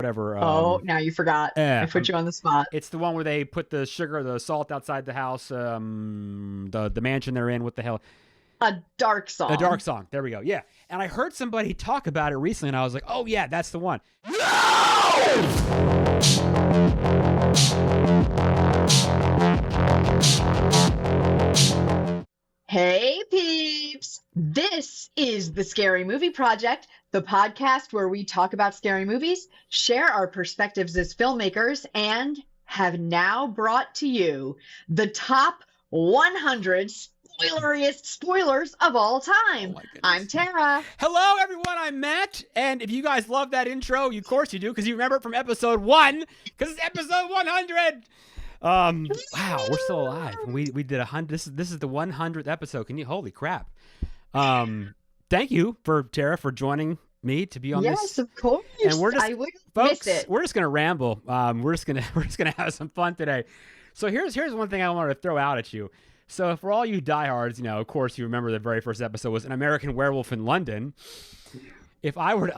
whatever. Now you forgot. I put you on the spot. It's the one where they put the sugar, the salt outside the house, the mansion they're in. What the hell? A Dark Song. A Dark Song. There we go. Yeah. And I heard somebody talk about it recently, and I was like, oh, yeah, that's the one. Hey, peeps! This is the Scary Movie Project, the podcast where we talk about scary movies, share our perspectives as filmmakers, and have now brought to you the top 100 spoileriest spoilers of all time. Oh, I'm Tara. Hello, everyone. I'm Matt. And if you guys love that intro, of course you do, because you remember it from episode 1, because it's episode 100. Wow, we're still alive. We did 100. This is the 100th episode. Can you? Holy crap. Thank you Tara for joining me to be on this. Yes, of course. And we're just, I wouldn't folks, miss it. we're just gonna ramble. We're just gonna have some fun today. So here's one thing I wanted to throw out at you. So for all you diehards, of course you remember the very first episode was An American Werewolf in London. If I were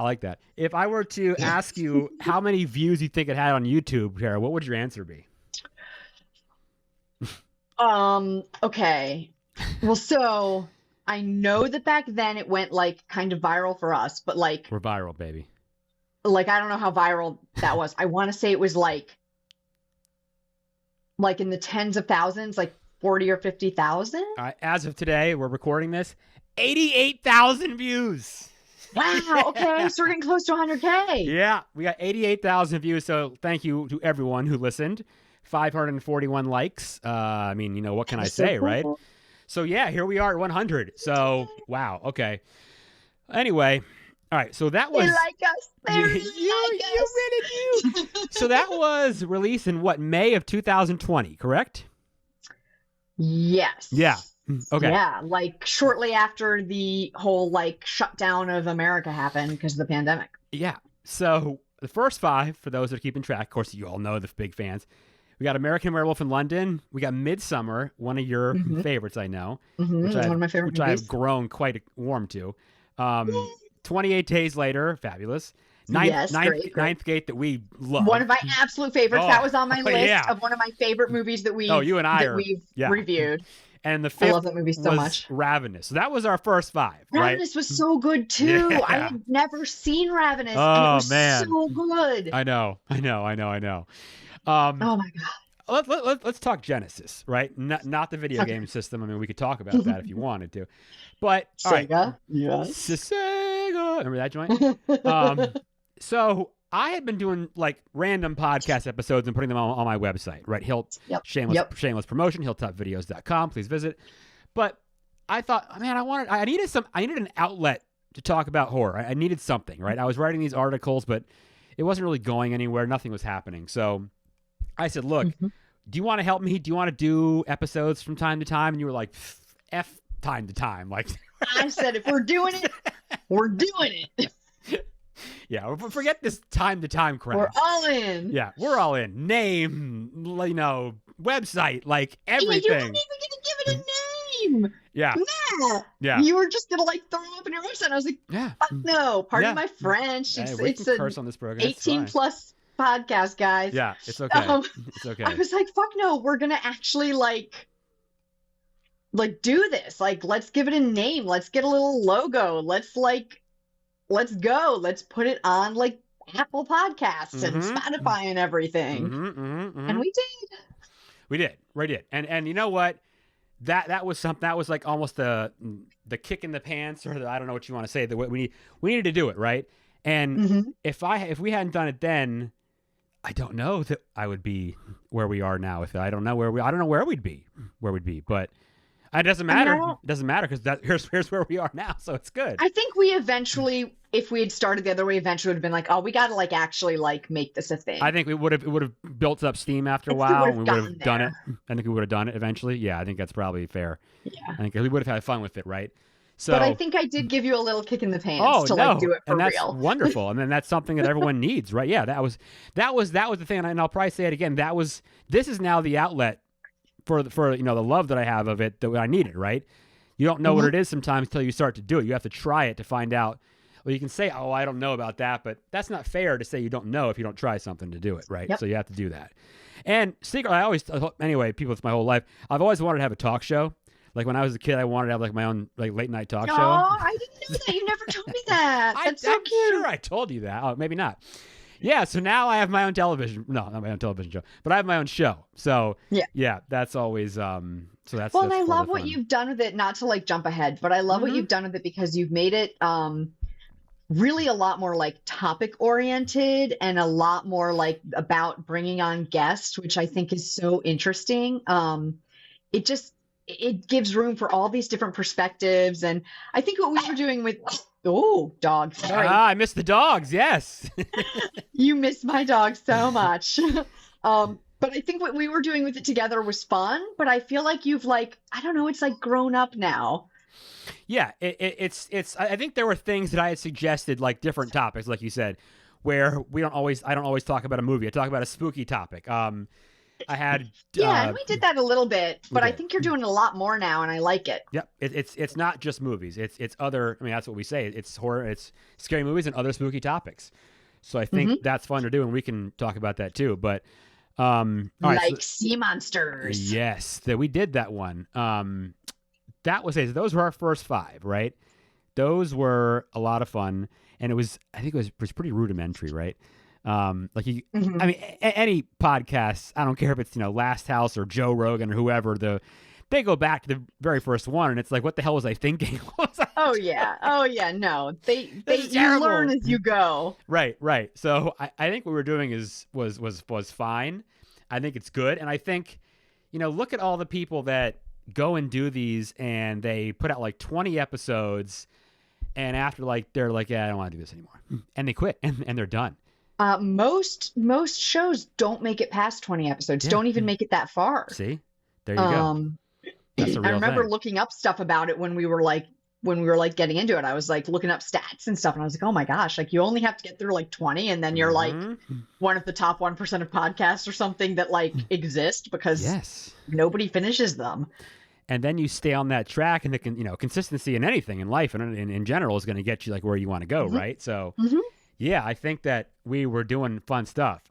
to ask you how many views you think it had on YouTube, Tara, what would your answer be? Okay. Well, so I know that back then it went kind of viral for us, but we're viral, baby. I don't know how viral that was. I want to say it was like in the tens of thousands, 40 or 50,000. As of today, we're recording this, 88,000 views. Wow. Okay. So we're getting close to 100K. Yeah, we got 88,000 views. So thank you to everyone who listened. 541 likes. What can I say, cool. right? So yeah, here we are at 100. So wow. Okay. Anyway, all right. So that was. They like us. They really you like us. really do. So that was released in May of 2020, correct? Yes. Yeah. Okay. Yeah, shortly after the whole shutdown of America happened because of the pandemic. Yeah. So the first 5, for those that are keeping track, of course, you all know the big fans. We got American Werewolf in London. We got Midsommar, one of your favorites, I know. One of my favorite movies. I've grown quite warm to. 28 Days Later, fabulous. Ninth Gate that we love. One of my absolute favorites. That was on my list of one of my favorite movies that we've reviewed. And the 5th I love that movie so much. Ravenous. So that was our first 5. Ravenous was so good too. Yeah. I had never seen Ravenous. Oh, and it was man. so good. I know. Oh my god. Let's talk Genesis, right? Not the video game system. I mean, we could talk about that if you wanted to. But Sega, all right. yes. Sega. Remember that joint? So I had been doing random podcast episodes and putting them on my website, right? Shameless promotion, hilltopvideos.com. Please visit. But I thought, man, I needed an outlet to talk about horror. I needed something, right? I was writing these articles, but it wasn't really going anywhere. Nothing was happening. So I said, look, do you want to help me? Do you want to do episodes from time to time? And you were like, F time to time. I said, if we're doing it, we're doing it. Yeah, forget this time to time crap. We're all in. Yeah, we're all in. Name, website, everything. You weren't even gonna give it a name. Yeah. Matt, yeah. You were just gonna throw up in your website. I was like, fuck no. Pardon my French. It's a curse on this program. 18 plus podcast, guys. Yeah, it's okay. It's okay. I was like, fuck no. We're gonna actually do this. Let's give it a name. Let's get a little logo. Let's go. Let's put it on Apple Podcasts and Spotify and everything. And we did. We did. And you know what? That was something that was almost the kick in the pants, or I don't know what you want to say. We needed to do it, right? And if we hadn't done it then, I don't know that I would be where we are now. I don't know where we'd be. But it doesn't matter. It doesn't matter because here's where we are now, so it's good. I think we eventually, if we had started the other way, eventually would have been oh, we got to actually make this a thing. I think it would have built up steam after a while, and we would have done it. I think we would have done it eventually. Yeah, I think that's probably fair. Yeah, I think we would have had fun with it, right? So, but I think I did give you a little kick in the pants to do it for and that's real. Wonderful, and then that's something that everyone needs, right? Yeah, that was the thing, and I'll probably say it again. This is now the outlet for the love that I have of it that I needed, right? You don't know what it is sometimes until you start to do it. You have to try it to find out, Well, you can say, oh, I don't know about that, but that's not fair to say you don't know if you don't try something to do it, right? Yep. So you have to do that. And people, it's my whole life, I've always wanted to have a talk show. Like when I was a kid, I wanted to have like my own like late night talk show. Oh, I didn't know that. You never told me that. That's so I'm cute. sure I told you that. Oh, maybe not. Yeah, so now I have my own television. No, not my own television show, but I have my own show. So yeah, that's always so that's. Well, that's and I love what fun. you've done with it. Not to like jump ahead, but I love what you've done with it because you've made it really a lot more like topic oriented and a lot more like about bringing on guests, which I think is so interesting. It gives room for all these different perspectives, and I think what we were doing with dog. Sorry. I missed the dogs. Yes. You miss my dog so much. But I think what we were doing with it together was fun, but I feel like you've like, I don't know, it's like grown up now. Yeah, it's. I think there were things that I had suggested, like different topics, like you said, where I don't always talk about a movie. I talk about a spooky topic. I had and we did that a little bit, but I think you're doing a lot more now, and I like it. Yep, it's not just movies. It's other. I mean, that's what we say. It's horror. It's scary movies and other spooky topics. So I think that's fun to do, and we can talk about that too. But all right, sea monsters. Yes, that we did that one. Those were our first 5, right? Those were a lot of fun, and I think it was pretty rudimentary, right? I mean, any podcast, I don't care if it's, Last House or Joe Rogan or whoever, they go back to the very first one, and it's like, what the hell was I thinking? Oh yeah, no, you learn as you go. Right. So I think what we're doing was fine. I think it's good, and I think, look at all the people that go and do these, and they put out like 20 episodes, and after they're like, yeah, I don't want to do this anymore, and they quit, and they're done. Most shows don't make it past 20 episodes. Don't even make it that far. See, there you go. That's a real I remember thing. looking up stuff about it when we were getting into it. I was like looking up stats and stuff, and I was like, oh my gosh, like you only have to get through like 20, and then you're like one of the top 1% of podcasts or something that like exist because nobody finishes them. And then you stay on that track, and the consistency in anything in life and in general is going to get you like where you want to go, right? So. Yeah, I think that we were doing fun stuff.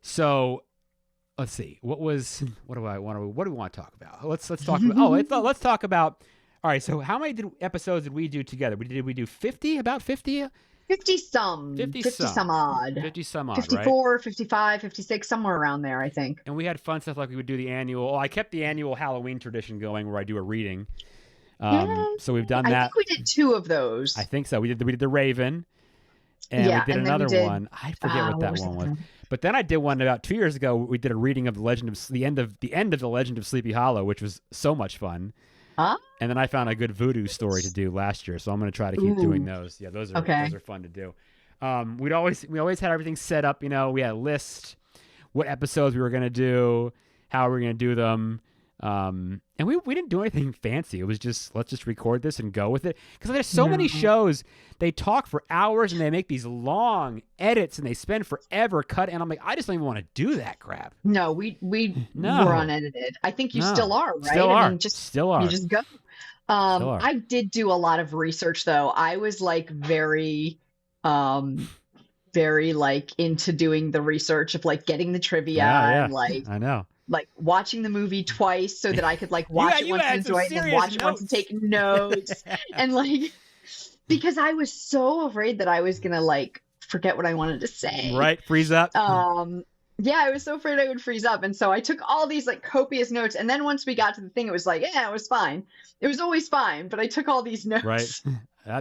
So let's see. What do we want to talk about? Let's talk about. Let's talk about. All right. So how many episodes did we do together? Did we do 50? About 50? 50 some. 50 some odd. 50 some odd. 54, right? 55, 56, somewhere around there, I think. And we had fun stuff like we would do the annual. Oh, I kept the annual Halloween tradition going where I do a reading. So we've done that. I think we did 2 of those. I think so. We did the Raven. And we did another one. I forget what that one was. But then I did one about 2 years ago. We did a reading of the end of the Legend of Sleepy Hollow, which was so much fun. And then I found a good voodoo story to do last year, so I'm going to try to keep doing those. Yeah, those are fun to do. We always had everything set up. We had a list, what episodes we were going to do, how we were going to do them. And we didn't do anything fancy. It was just, let's just record this and go with it. Because there's so many shows, they talk for hours and they make these long edits and they spend forever cutting. And I'm like, I just don't even want to do that crap. No, we were unedited. I think you still are, right? Still are. Still are. You just go. I did do a lot of research though. I was like very like into doing the research of like getting the trivia and like I know. Like watching the movie twice so that I could like watch it once and enjoy it and then watch it once and take notes. And like, because I was so afraid that I was going to like forget what I wanted to say. Right. Freeze up. Yeah, I was so afraid I would freeze up. And so I took all these like copious notes. And then once we got to the thing, it was like, yeah, it was fine. It was always fine. But I took all these notes. Right.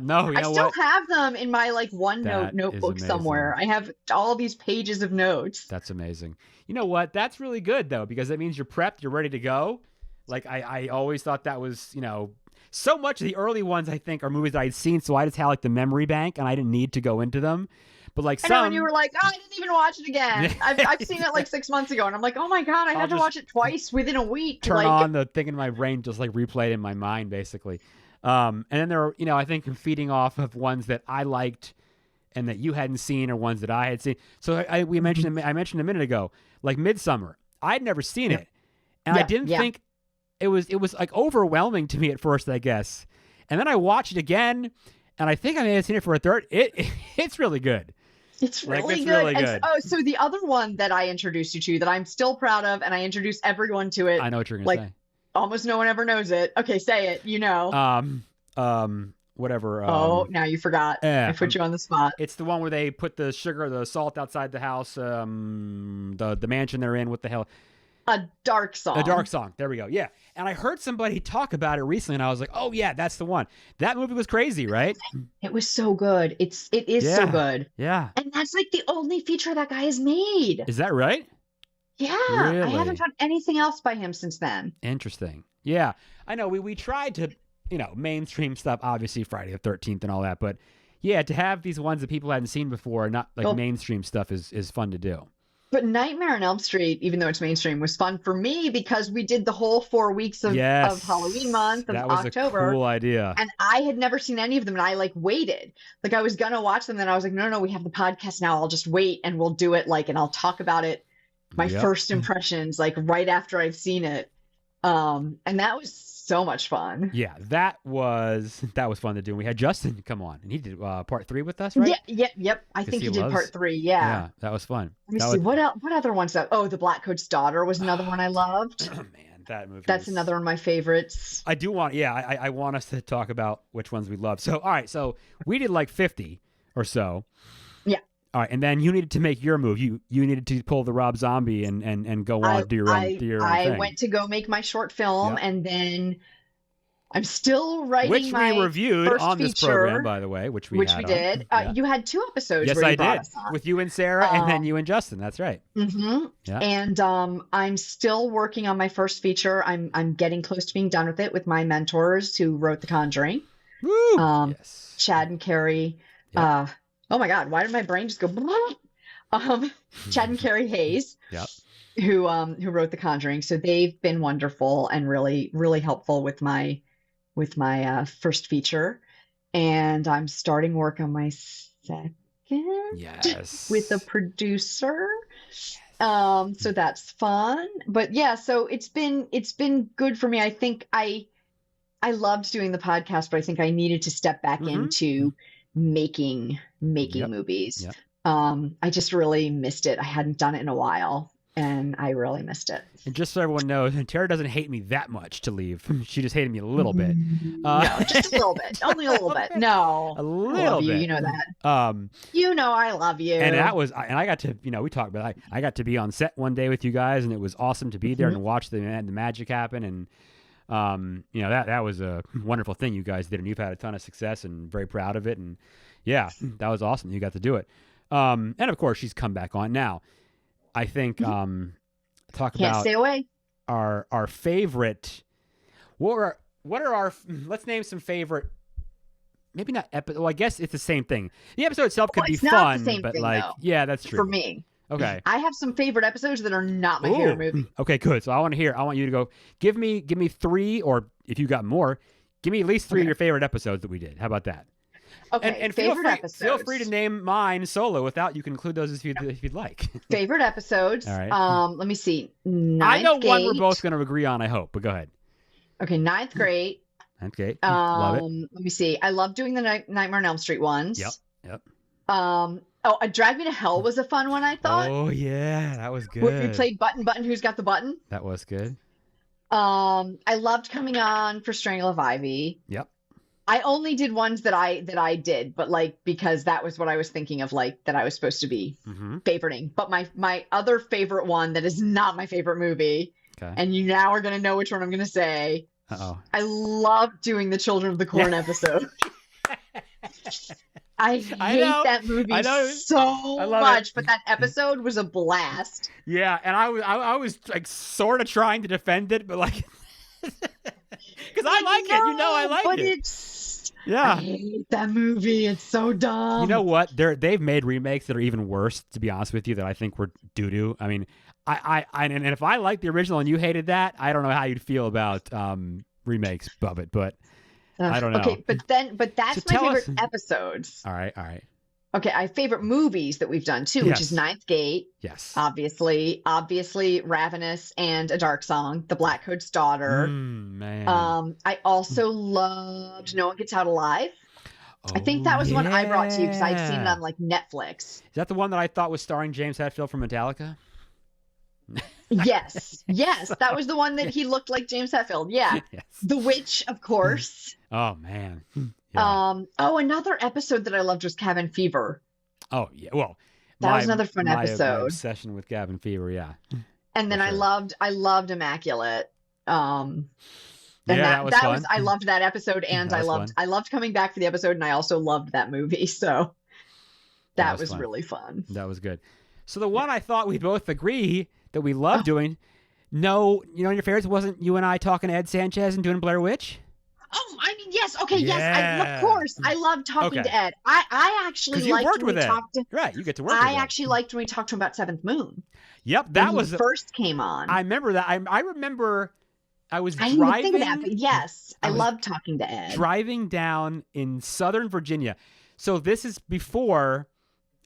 No, I still have them in my like OneNote notebook somewhere. I have all these pages of notes. That's amazing. You know what? That's really good though, because that means you're prepped, you're ready to go. Like I always thought that was, so much of the early ones I think are movies that I'd seen, so I just had like the memory bank and I didn't need to go into them. But like I know, and you were like, I didn't even watch it again. I've seen it like 6 months ago, and I'm like, oh my god, I had to watch it twice within a week. Turn on the thing in my brain, just like replay it in my mind, basically. And then there are, I think feeding off of ones that I liked and that you hadn't seen, or ones that I had seen. So I mentioned a minute ago, like Midsommar. I'd never seen it, and I didn't think it was like overwhelming to me at first, I guess. And then I watched it again, and I think I may have seen it for a third. It's really good. It's really it's good. Really good. So the other one that I introduced you to that I'm still proud of, and I introduce everyone to it. I know what you're gonna say. Almost no one ever knows it. Okay, say it. You know. Whatever. Now you forgot. I put you on the spot. It's the one where they put the sugar, the salt outside the house. The mansion they're in. What the hell? A Dark Song. A Dark Song. There we go. Yeah. And I heard somebody talk about it recently, and I was like, oh yeah, that's the one. That movie was crazy, right? It was so good. It is so good. Yeah. And that's like the only feature that guy has made. Is that right? Yeah. Really? I haven't found anything else by him since then. Interesting. Yeah. I know we tried to, mainstream stuff, obviously Friday the 13th and all that, but yeah, to have these ones that people hadn't seen before, not like mainstream stuff is fun to do. But Nightmare on Elm Street, even though it's mainstream, was fun for me because we did the whole 4 weeks of Halloween month of October. That was a cool idea. And I had never seen any of them, and I waited. I was gonna watch them, then I was like, no, we have the podcast now. I'll just wait and we'll do it and I'll talk about it. My first impressions, right after I've seen it. And that was so much fun. Yeah, that was fun to do. And we had Justin come on, and he did part 3 with us, right? Yep. I think he did part 3. Yeah, that was fun. Let me see what other ones. The Black Coat's Daughter was another one I loved. Man, that movie. That's another one of my favorites. I do want. Yeah, I want us to talk about which ones we love. So all right, so we did 50 or so. Yeah. All right, and then you needed to make your move. You needed to pull the Rob Zombie and go on do your own thing. I went to go make my short film, and then I'm still writing which my we reviewed first on this feature, program, by the way, which we did. You had 2 episodes. Yes, where you I did. With you and Sarah, and then you and Justin. That's right. Mm-hmm. Yeah. And I'm still working on my first feature. I'm getting close to being done with it with my mentors who wrote The Conjuring. Woo! Yes. Chad and Carrie. Yep. Oh my God! Why did my brain just go? Chad and Carrie Hayes, who wrote The Conjuring. So they've been wonderful and really, really helpful with my first feature, and I'm starting work on my second. Yes. With a producer. So that's fun. But yeah, so it's been good for me. I think I loved doing the podcast, but I think I needed to step back into making movies. Yep. I just really missed it. I hadn't done it in a while, and I really missed it. And just so everyone knows, Tara doesn't hate me that much to leave. She just hated me a little bit. No, just a little bit. Only a little bit. No. A little bit. You know that. You know I love you. And I got to, we talked about it. I got to be on set one day with you guys, and it was awesome to be there and watch the magic happen. And that was a wonderful thing you guys did, and you've had a ton of success, and very proud of it. And yeah, that was awesome. You got to do it. And of course, she's come back on now. I think talk Can't about stay away. Our favorite. What are our? Let's name some favorite. Maybe not episode. Well, I guess it's the same thing. The episode itself could be fun, but yeah, that's true for me. Okay. I have some favorite episodes that are not my favorite movie. Okay, good. So I want you to go. Give me 3, or if you got more, give me at least 3 of your favorite episodes that we did. How about that? Okay. And episodes. Feel free to name mine solo without. You can include those if you'd like. Favorite episodes. All right. Let me see. I know one we're both going to agree on. I hope, but go ahead. Okay, Ninth Grade. Okay. Love it. Let me see. I love doing the Nightmare on Elm Street ones. Yep. A Drag Me to Hell was a fun one, I thought. Oh yeah, that was good. We played Button, Who's Got the Button? That was good. I loved coming on for Strangle of Ivy. Yep. I only did ones that I did, but because that was what I was thinking of, that I was supposed to be favoriting. But my other favorite one that is not my favorite movie, and you now are going to know which one I'm going to say. Uh-oh. I love doing the Children of the Corn episode. I hate that movie so much, but that episode was a blast. Yeah, and I was sort of trying to defend it, but because I like it, I like it. Yeah, I hate that movie. It's so dumb. You know what? They've made remakes that are even worse, to be honest with you, that I think were doo-doo. I mean, and if I liked the original and you hated that, I don't know how you'd feel about remakes of it, but I don't know. Okay, but that's my favorite episodes. All right. Okay, I have favorite movies that we've done too, which is Ninth Gate. Yes. Obviously, Ravenous and A Dark Song, The Black Coat's Daughter. Man. I also loved No One Gets Out Alive. I think that was the one I brought to you because I'd seen it on Is like Netflix. that the one that I thought was starring James Hetfield from Metallica? Yes, that was the one that he looked like James Hetfield. Yeah, Yes. The Witch, of course. Oh man. Yeah. Another episode that I loved was Cabin Fever. Oh yeah. Well, That was another fun my episode. obsession with Cabin Fever. Yeah. And then For I sure. loved Immaculate. And that was fun. I loved that episode, and That I was fun. loved coming back for the episode, and I also loved that movie. So that was fun. really fun. That was good. So the one I thought we both agree that we love doing. No, in your favorites wasn't you and I talking to Ed Sanchez and doing Blair Witch? Oh, I mean, yes. Okay, yes. Yeah. Of course. I love talking to Ed. I actually Because you liked worked when with we Ed. talked to. Right, you get to work with I Ed. actually liked when we talked to him about Seventh Moon. Yep, that when was he first came on. I remember that. I remember I was I didn't driving. even think of that, but yes, I was loved talking to Ed. Driving down in Southern Virginia. So this is before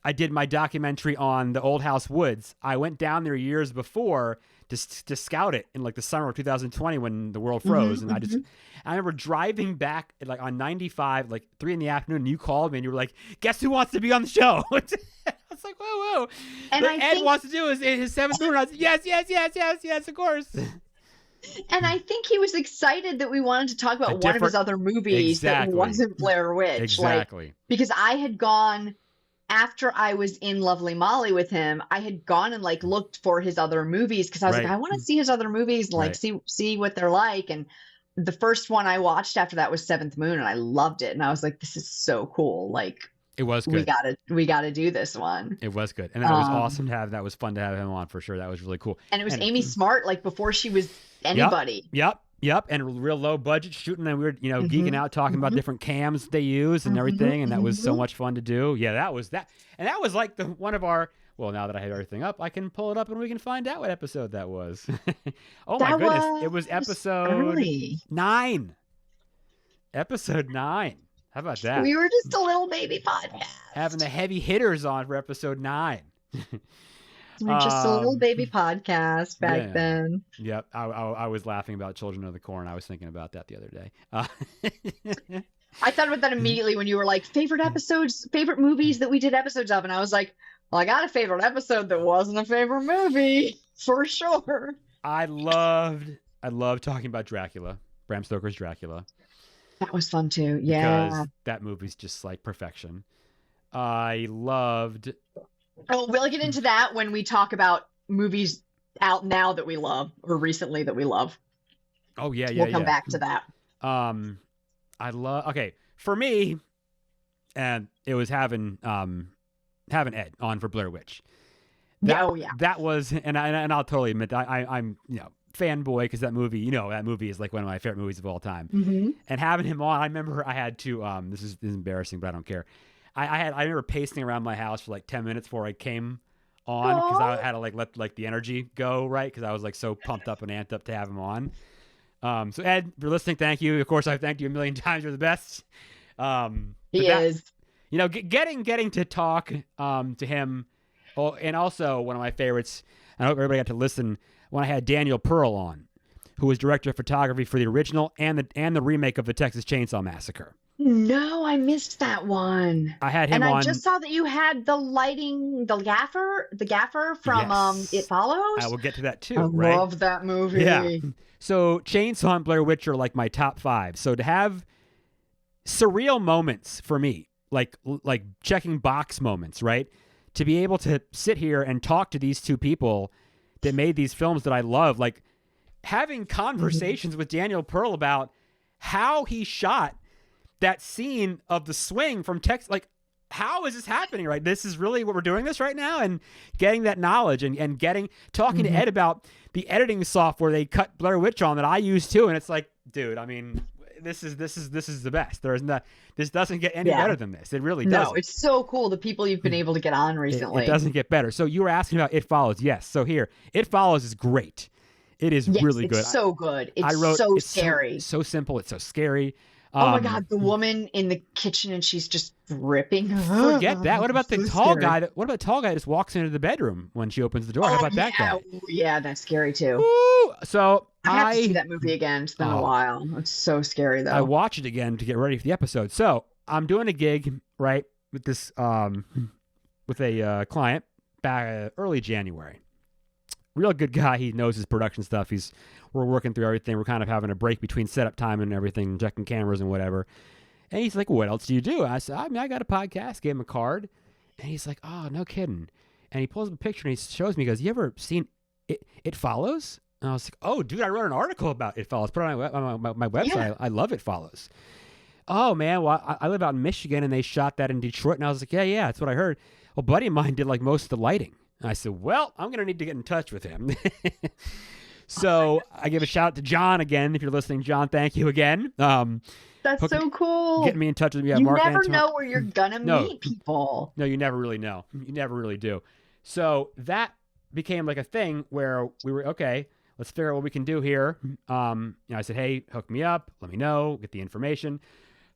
I did my documentary on the Old House Woods. I went down there years before to scout it in like the summer of 2020 when the world froze. And I remember driving back at like on 95, like 3 p.m, and you called me and you were like, guess who wants to be on the show? I was like, whoa. And Ed wants to do his Seventh Moon. I was like, yes, of course. And I think he was excited that we wanted to talk about one of his other movies that wasn't Blair Witch. Exactly. Because I had gone, after I was in Lovely Molly with him, I had gone and like looked for his other movies because I was like, I want to see his other movies and like see what they're like. And the first one I watched after that was Seventh Moon, and I loved it. And I was like, this is so cool. Like, it was good. We gotta do this one. It was good. And that was awesome to have. That was fun to have him on for sure. That was really cool. And it was Amy Smart, like before she was anybody. Yep. And real low budget shooting, and we were, geeking out talking about different cams they use and everything, and that was so much fun to do. Yeah, that was that. And that was like one of our, well, now that I have everything up, I can pull it up and we can find out what episode that was. Oh my goodness. It was episode 9. Episode 9. How about that? We were just a little baby podcast. Having the heavy hitters on for episode 9. We were just a little baby podcast back then. Yep. I was laughing about Children of the Corn. I was thinking about that the other day. I thought about that immediately when you were like, favorite movies that we did episodes of. And I was like, well, I got a favorite episode that wasn't a favorite movie for sure. I loved talking about Dracula, Bram Stoker's Dracula. That was fun too. Yeah. Because that movie's just like perfection. I loved. Oh, we'll get into that when we talk about movies out now that we love or recently that we love. Oh yeah. We'll come back to that. Okay, for me, and it was having Ed on for Blair Witch. That was, and I'll totally admit that I'm fanboy because that movie, that movie is like one of my favorite movies of all time. Mm-hmm. And having him on, I remember I had to. This is embarrassing, but I don't care. I remember pacing around my house for like 10 minutes before I came on because I had to let like the energy go right because I was like so pumped up and amped up to have him on. So Ed, if you're listening, thank you. Of course, I've thanked you a million times. You're the best. He is. Getting to talk to him. Oh, and also one of my favorites. I hope everybody got to listen when I had Daniel Pearl on, who was director of photography for the original and the remake of the Texas Chainsaw Massacre. No, I missed that one. I had him on. And I just saw that you had the gaffer from It Follows. I will get to that too. I love that movie. Yeah. So Chainsaw and Blair Witch are like my top 5. So to have surreal moments for me, like checking box moments, right? To be able to sit here and talk to these two people that made these films that I love, like having conversations with Daniel Pearl about how he shot that scene of the swing from Texas, like how is this happening, right? This is really what we're doing this right now, and getting that knowledge and talking to Ed about the editing software they cut Blair Witch on that I use too. And it's like, dude, I mean, this is the best. This doesn't get any better than this. It really doesn't. No, it's so cool. The people you've been able to get on recently. It doesn't get better. So you were asking about It Follows. Yes. So here, It Follows is great. It is really good. It's so good. It's scary. So simple. It's so scary. Oh my God, the woman in the kitchen and she's just ripping. Forget that. What about the tall guy? What about the tall guy that just walks into the bedroom when she opens the door? How about that guy? Yeah, that's scary too. Woo! So I have to see that movie again. It's been a while. It's so scary though. I watched it again to get ready for the episode. So I'm doing a gig, right, with this with a client back early January. Real good guy. He knows his production stuff. We're working through everything. We're kind of having a break between setup time and everything, checking cameras and whatever. And he's like, "What else do you do?" I said, I got a podcast." Gave him a card, and he's like, "Oh, no kidding." And he pulls up a picture and he shows me. He goes, "You ever seen It Follows?" And I was like, "Oh, dude, I wrote an article about It Follows. Put it on my website. Yeah. I love It Follows." "Oh man, well, I live out in Michigan and they shot that in Detroit." And I was like, yeah, that's what I heard. Well, a buddy of mine did like most of the lighting. And I said, "Well, I'm going to need to get in touch with him." So I give a shout out to John again. If you're listening, John, thank you again. That's so cool. Getting me in touch with me. You never know where you're going to meet people. No, you never really know. You never really do. So that became like a thing where we were, okay, let's figure out what we can do here. I said, "Hey, hook me up. Let me know. Get the information."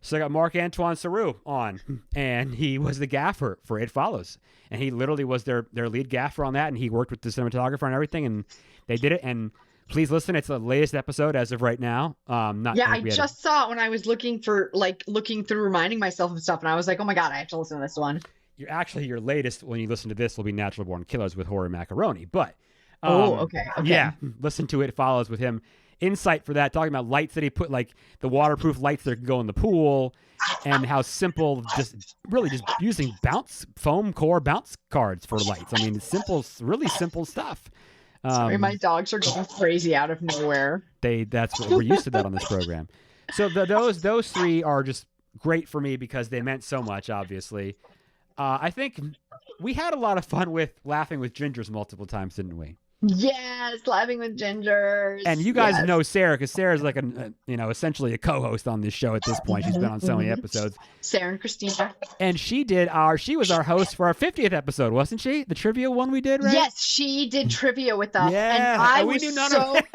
So I got Marc-Antoine Saru on, and he was the gaffer for It Follows. And he literally was their lead gaffer on that, and he worked with the cinematographer and everything, and they did it. And please listen, it's the latest episode as of right now. I just saw it when I was looking through, reminding myself of stuff, and I was like, oh my God, I have to listen to this one. Your latest, when you listen to this, will be Natural Born Killers with Horror Macaroni. But okay. Yeah, listen to It Follows with him. Insight for that, talking about lights that he put, like the waterproof lights that can go in the pool, and how simple, just using foam core bounce cards for lights. I mean, it's simple, really simple stuff. Sorry, my dogs are going crazy out of nowhere. That's what we're used to that on this program. So those three are just great for me because they meant so much. Obviously, I think we had a lot of fun with laughing with gingers multiple times, didn't we? Yes, laughing with gingers. And you guys know Sarah, because Sarah's like essentially a co-host on this show at this point. She's been on so many episodes. Sarah and Christina. And she was our host for our 50th episode, wasn't she? The trivia one we did, right? Yes, she did trivia with us. Yeah, and we knew none of it.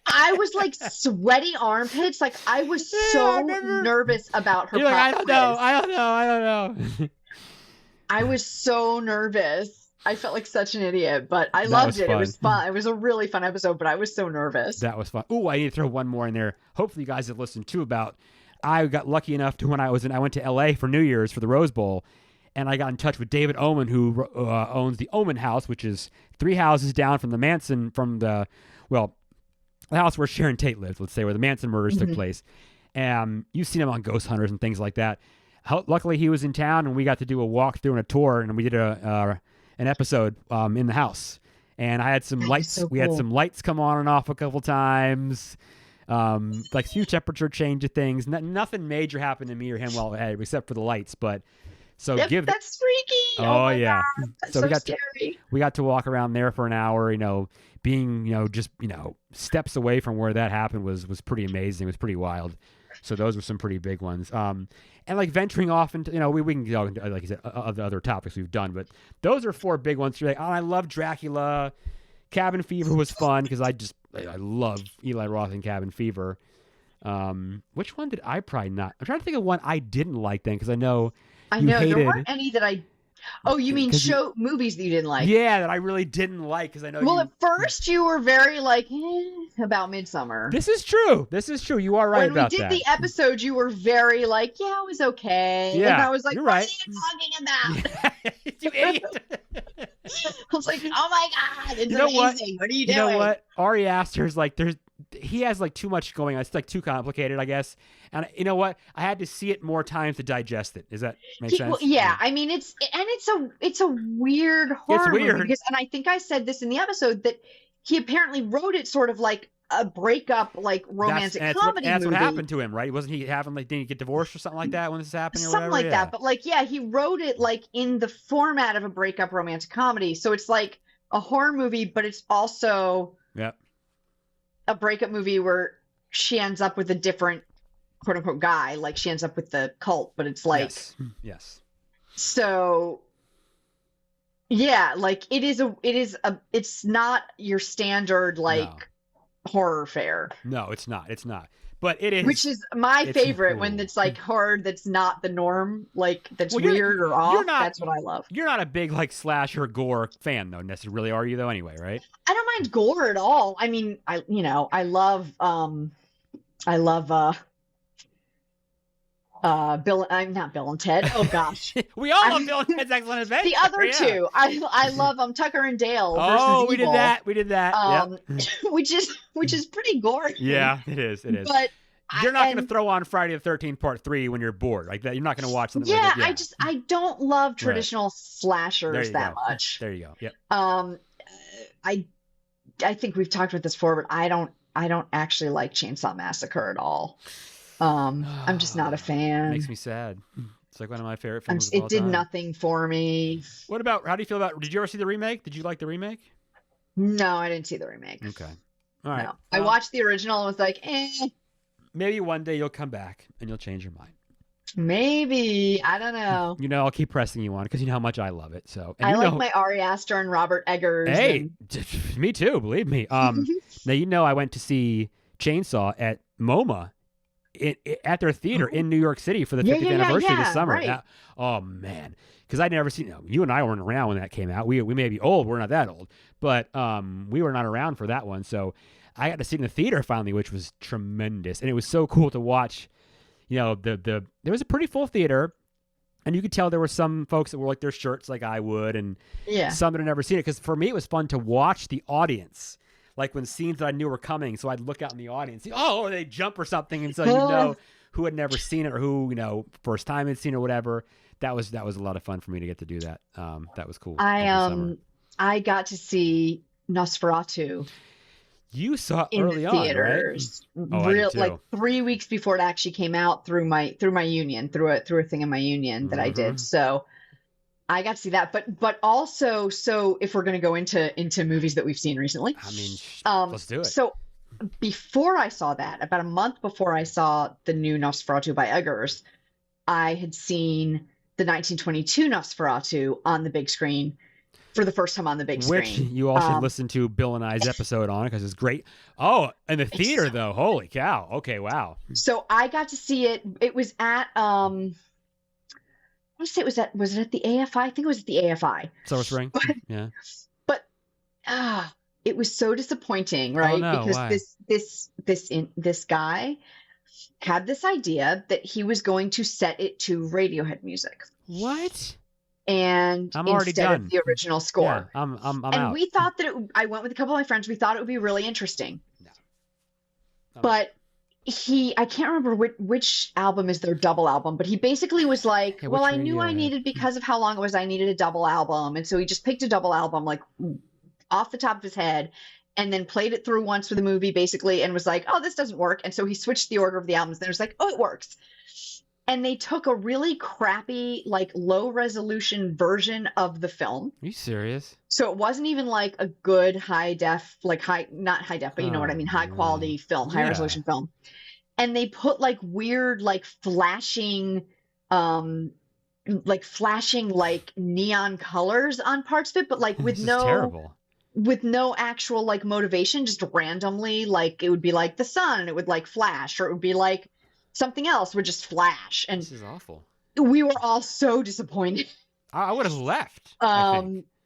I was like sweaty armpits. Like I was so nervous about her. You're like, I don't know. I was so nervous. I felt like such an idiot, but I loved it. Fun. It was fun. It was a really fun episode, but I was so nervous. That was fun. Ooh, I need to throw one more in there. Hopefully you guys have listened too about, I got lucky enough to I went to LA for New Year's for the Rose Bowl, and I got in touch with David Oman, who owns the Oman House, which is 3 houses down from the Manson, the house where Sharon Tate lived, let's say, where the Manson murders took place. You've seen him on Ghost Hunters and things like that. Luckily he was in town and we got to do a walkthrough and a tour, and we did an episode in the house, and I had some lights. So cool. We had some lights come on and off a couple times, like few temperature change of things. Nothing major happened to me or him while ahead, except for the lights. But that's freaky. Oh yeah, God, that's so scary. We got to walk around there for an hour. Being just steps away from where that happened was pretty amazing. It was pretty wild. So those were some pretty big ones. And like venturing off into, we can go into, like you said, other topics we've done, but those are 4 big ones. You're like, oh, I love Dracula. Cabin Fever was fun because I love Eli Roth and Cabin Fever. Which one did I probably not? I'm trying to think of one I didn't like then, because I know hated. There weren't any that I. Oh, you mean movies that you didn't like? Yeah, that I really didn't like because I know. Well, at first you were very about Midsommar. This is true. You are right about that. When we did the episode, you were very it was okay. Yeah, and I was like, you're what right. are you talking about? You idiot. I was like, oh my God, it's amazing. What are you doing? You know what? Ari Aster's he has too much going on. It's too complicated, I guess. And you know what? I had to see it more times to digest it. Does that make sense? Well, yeah. I mean, it's a weird horror movie because, and I think I said this in the episode, that he apparently wrote it sort of like a breakup, romantic comedy that's movie. What happened to him, right? Wasn't he having didn't he get divorced or something like that when this happened? Or something whatever? Like that. But he wrote it in the format of a breakup romantic comedy. So it's like a horror movie, but it's also a breakup movie where she ends up with a different quote unquote guy. Like she ends up with the cult, but it's yes. So yeah, it's not your standard horror fare. No, it's not. But it is, which is my favorite cool. When it's horror that's not the norm, that's weird or off. That's what I love. You're not a big slasher gore fan though, necessarily, are you though? Anyway, right? I don't mind gore at all. I mean, I love I'm not Bill and Ted. Oh gosh. We all love Bill and Ted's Excellent Adventure. The other two. I love Tucker and Dale versus Evil. We did that. Which is pretty gory. Yeah, it is. But you're not going to throw on Friday the 13th Part 3 when you're bored like that. You're not going to watch something like that. Yeah, I don't love traditional slashers that much. There you go. Yep. I think we've talked about this before, but I don't actually like Chainsaw Massacre at all. I'm just not a fan. Makes me sad. It's like one of my favorite films. It did nothing for me. How do you feel about? Did you ever see the remake? Did you like the remake? No, I didn't see the remake. Okay. All right. No. I watched the original and was like, eh. Maybe one day you'll come back and you'll change your mind. Maybe. I don't know. I'll keep pressing you on it because you know how much I love it. So I like my Ari Aster and Robert Eggers. Hey, me too. Believe me. Now I went to see Chainsaw at MoMA. At their theater in New York City for the 50th anniversary this summer. Right. Oh man, because I'd never seen. You and I weren't around when that came out. We may be old. We're not that old, but we were not around for that one. So I got to see it in the theater finally, which was tremendous, and it was so cool to watch. There was a pretty full theater, and you could tell there were some folks that wore like their shirts like I would, and some that had never seen it. Because for me, it was fun to watch the audience. Like when scenes that I knew were coming, so I'd look out in the audience, or they jump or something, and so who had never seen it or who first time had seen it or whatever. That was a lot of fun for me to get to do that. That was cool. I got to see Nosferatu. You saw it in early theaters, on, right? Like 3 weeks before it actually came out through my union, through a thing in my union that I did. So I got to see that, but also, so if we're going to go into movies that we've seen recently, let's do it. So before I saw that, about a month before I saw the new Nosferatu by Eggers, I had seen the 1922 Nosferatu on the big screen for the first time on the big screen. Which you all should listen to Bill and I's episode on because it's great. Oh, in the theater though. Holy cow. Okay, wow. So I got to see it. It was at I want to say was it at the AFI? I think it was at the AFI. Silver Spring? Yeah. But it was so disappointing, right? Oh, no, because why? this guy had this idea that he was going to set it to Radiohead music. What? And I'm already instead done. of the original score. Yeah, I'm and out. we thought that I went with a couple of my friends. We thought it would be really interesting. No. But I can't remember which album is their double album, but he basically was like, well, I knew I needed, because of how long it was, I needed a double album. And so he just picked a double album, like off the top of his head, and then played it through once for the movie, basically, and was like, oh, this doesn't work. And so he switched the order of the albums. And it was like, oh, it works. And they took a really crappy, like low resolution version of the film. Are you serious? So it wasn't even like a good high def, like not high def, but you know what I mean? High quality film, high resolution film. And they put like weird, like flashing like neon colors on parts of it, but like with no actual like motivation, just randomly, like it would be like the sun and it would like flash, or it would be like something else would just flash. And this is awful. We were all so disappointed. I would have left.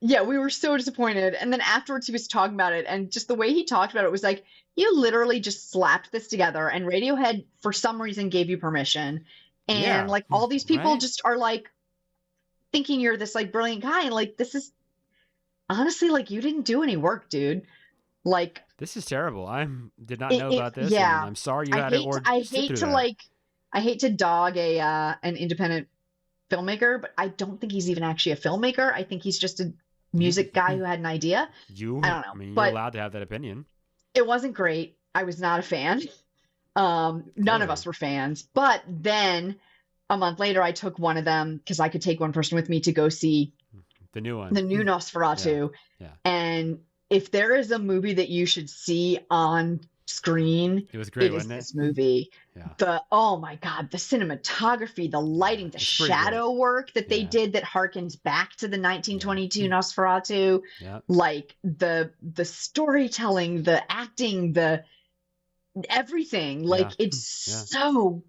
Yeah, we were so disappointed. And then afterwards he was talking about it, and just the way he talked about it was like, you literally just slapped this together, and Radiohead for some reason gave you permission. And like all these people just are like thinking you're this like brilliant guy, and like this is honestly like you didn't do any work, dude. Like this is terrible. I did not know about this. Yeah, and I'm sorry you had it. I hate to dog an independent filmmaker, but I don't think he's even actually a filmmaker. I think he's just a music guy who had an idea. I don't know. I mean, you're allowed to have that opinion. It wasn't great. I was not a fan. None of us were fans. But then a month later, I took one of them, because I could take one person with me, to go see the new one, the new Nosferatu. Yeah. And if there is a movie that you should see on screen, it was great, wasn't it? This movie. Yeah. Oh my God, the cinematography, the lighting, the shadow work that they did that harkens back to the 1922 Nosferatu. Yeah. Like the storytelling, the acting, the everything. Like it's so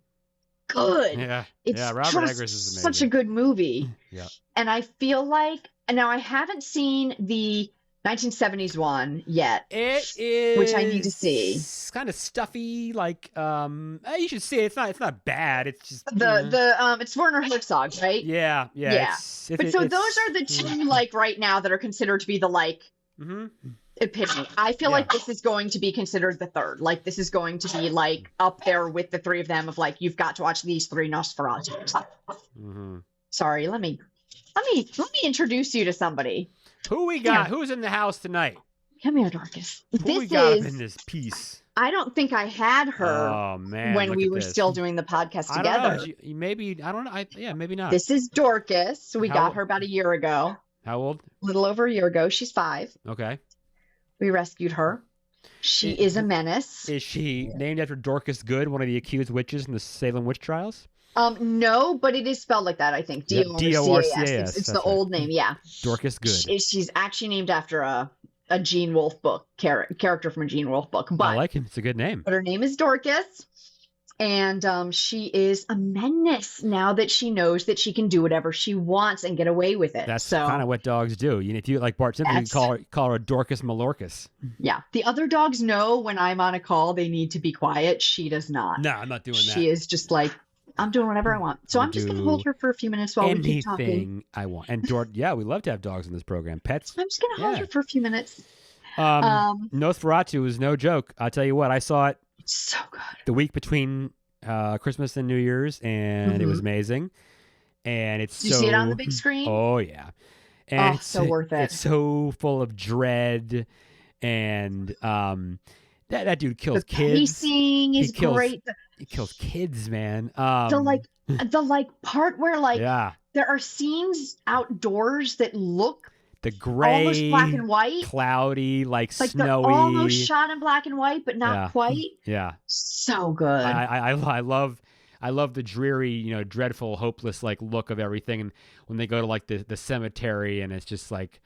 good. Yeah. It's Robert Eggers is amazing. Such a good movie. Yeah. And I feel like, now I haven't seen the 1970s one yet. It is, which I need to see. It's kind of stuffy, like you should see it. It's not bad. It's just it's Werner Herzog, right? Yeah. But those are the two like right now that are considered to be the like epitome. I feel like this is going to be considered the third. Like this is going to be like up there with the three of them of like you've got to watch these three Nosferatu. Sorry, let me introduce you to somebody. Who we got? Who's in the house tonight? Come here, Dorcas. Who we got in this piece? I don't think I had her when we were still doing the podcast together. I don't know. Maybe, I don't know. Maybe not. This is Dorcas. We got her about a year ago. How old? A little over a year ago. She's 5. Okay. We rescued her. She is a menace. Is she named after Dorcas Good, one of the accused witches in the Salem witch trials? No, but it is spelled like that, I think. D-O-R-C-A-S. It's the old name, yeah. Dorcas Good. She's actually named after a Gene Wolfe book, character from a Gene Wolfe book. But, I like him. It's a good name. But her name is Dorcas, and she is a menace now that she knows that she can do whatever she wants and get away with it. That's kind of what dogs do. If you like Bart Simpson, you can call her a Dorcas Malorcas. Yeah. The other dogs know when I'm on a call, they need to be quiet. She does not. No, I'm not doing that. She is just like, I'm doing whatever I want. So I'm just going to hold her for a few minutes while we keep talking. Anything I want. And we love to have dogs in this program. Pets. I'm just going to hold her for a few minutes. Nosferatu is no joke. I'll tell you what. I saw it. It's so good. The week between Christmas and New Year's, and it was amazing. And it's Did you see it on the big screen? Oh, yeah. And it's so worth it. It's so full of dread. And that dude kills kids. The pacing is great. He kills kids, man. The part where there are scenes outdoors that look the gray, almost black and white, cloudy, like snowy, they're almost shot in black and white, but not quite. Yeah, so good. I love the dreary, dreadful, hopeless like look of everything. And when they go to like the cemetery, and it's just like,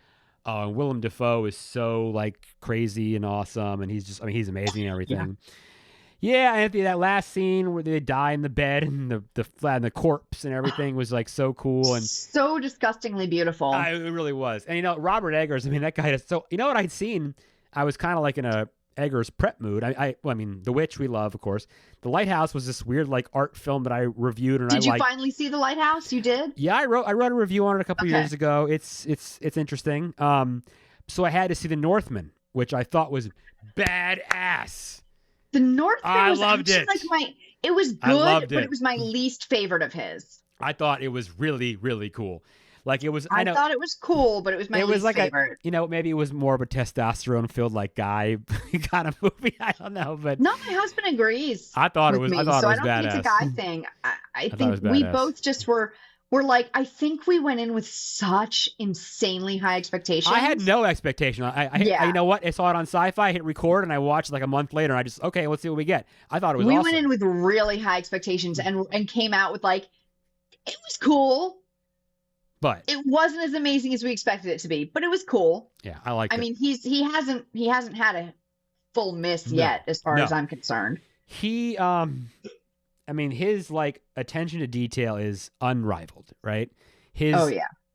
and Willem Dafoe is so like crazy and awesome, and he's amazing and everything. Yeah, and that last scene where they die in the bed and the corpse and everything was like so cool and so disgustingly beautiful. It really was. And Robert Eggers, that guy is so. You know what I'd seen? I was kind of like in a Eggers prep mood. The Witch we love, of course. The Lighthouse was this weird like art film that I reviewed and Did you finally see The Lighthouse? You did? Yeah, I wrote a review on it a couple years ago. It's interesting. So I had to see The Northman, which I thought was badass. The Northman was loved it. It was good, but it was my least favorite of his. I thought it was really, really cool. Like it was. I thought it was cool, but it was my least favorite. Maybe it was more of a testosterone-filled like guy kind of movie. I don't know, but no, my husband agrees. I thought it was. I thought it was badass. I don't think it's a guy thing. I think we both just were like, I think we went in with such insanely high expectations. I had no expectation. You know what? I saw it on Sci-Fi, hit record, and I watched like a month later. And I just, okay, let's see what we get. I thought it was awesome. We went in with really high expectations and came out with like, it was cool. But it wasn't as amazing as we expected it to be, but it was cool. Yeah, I like it. I mean, he hasn't had a full miss yet, as far as I'm concerned. His like attention to detail is unrivaled, right? His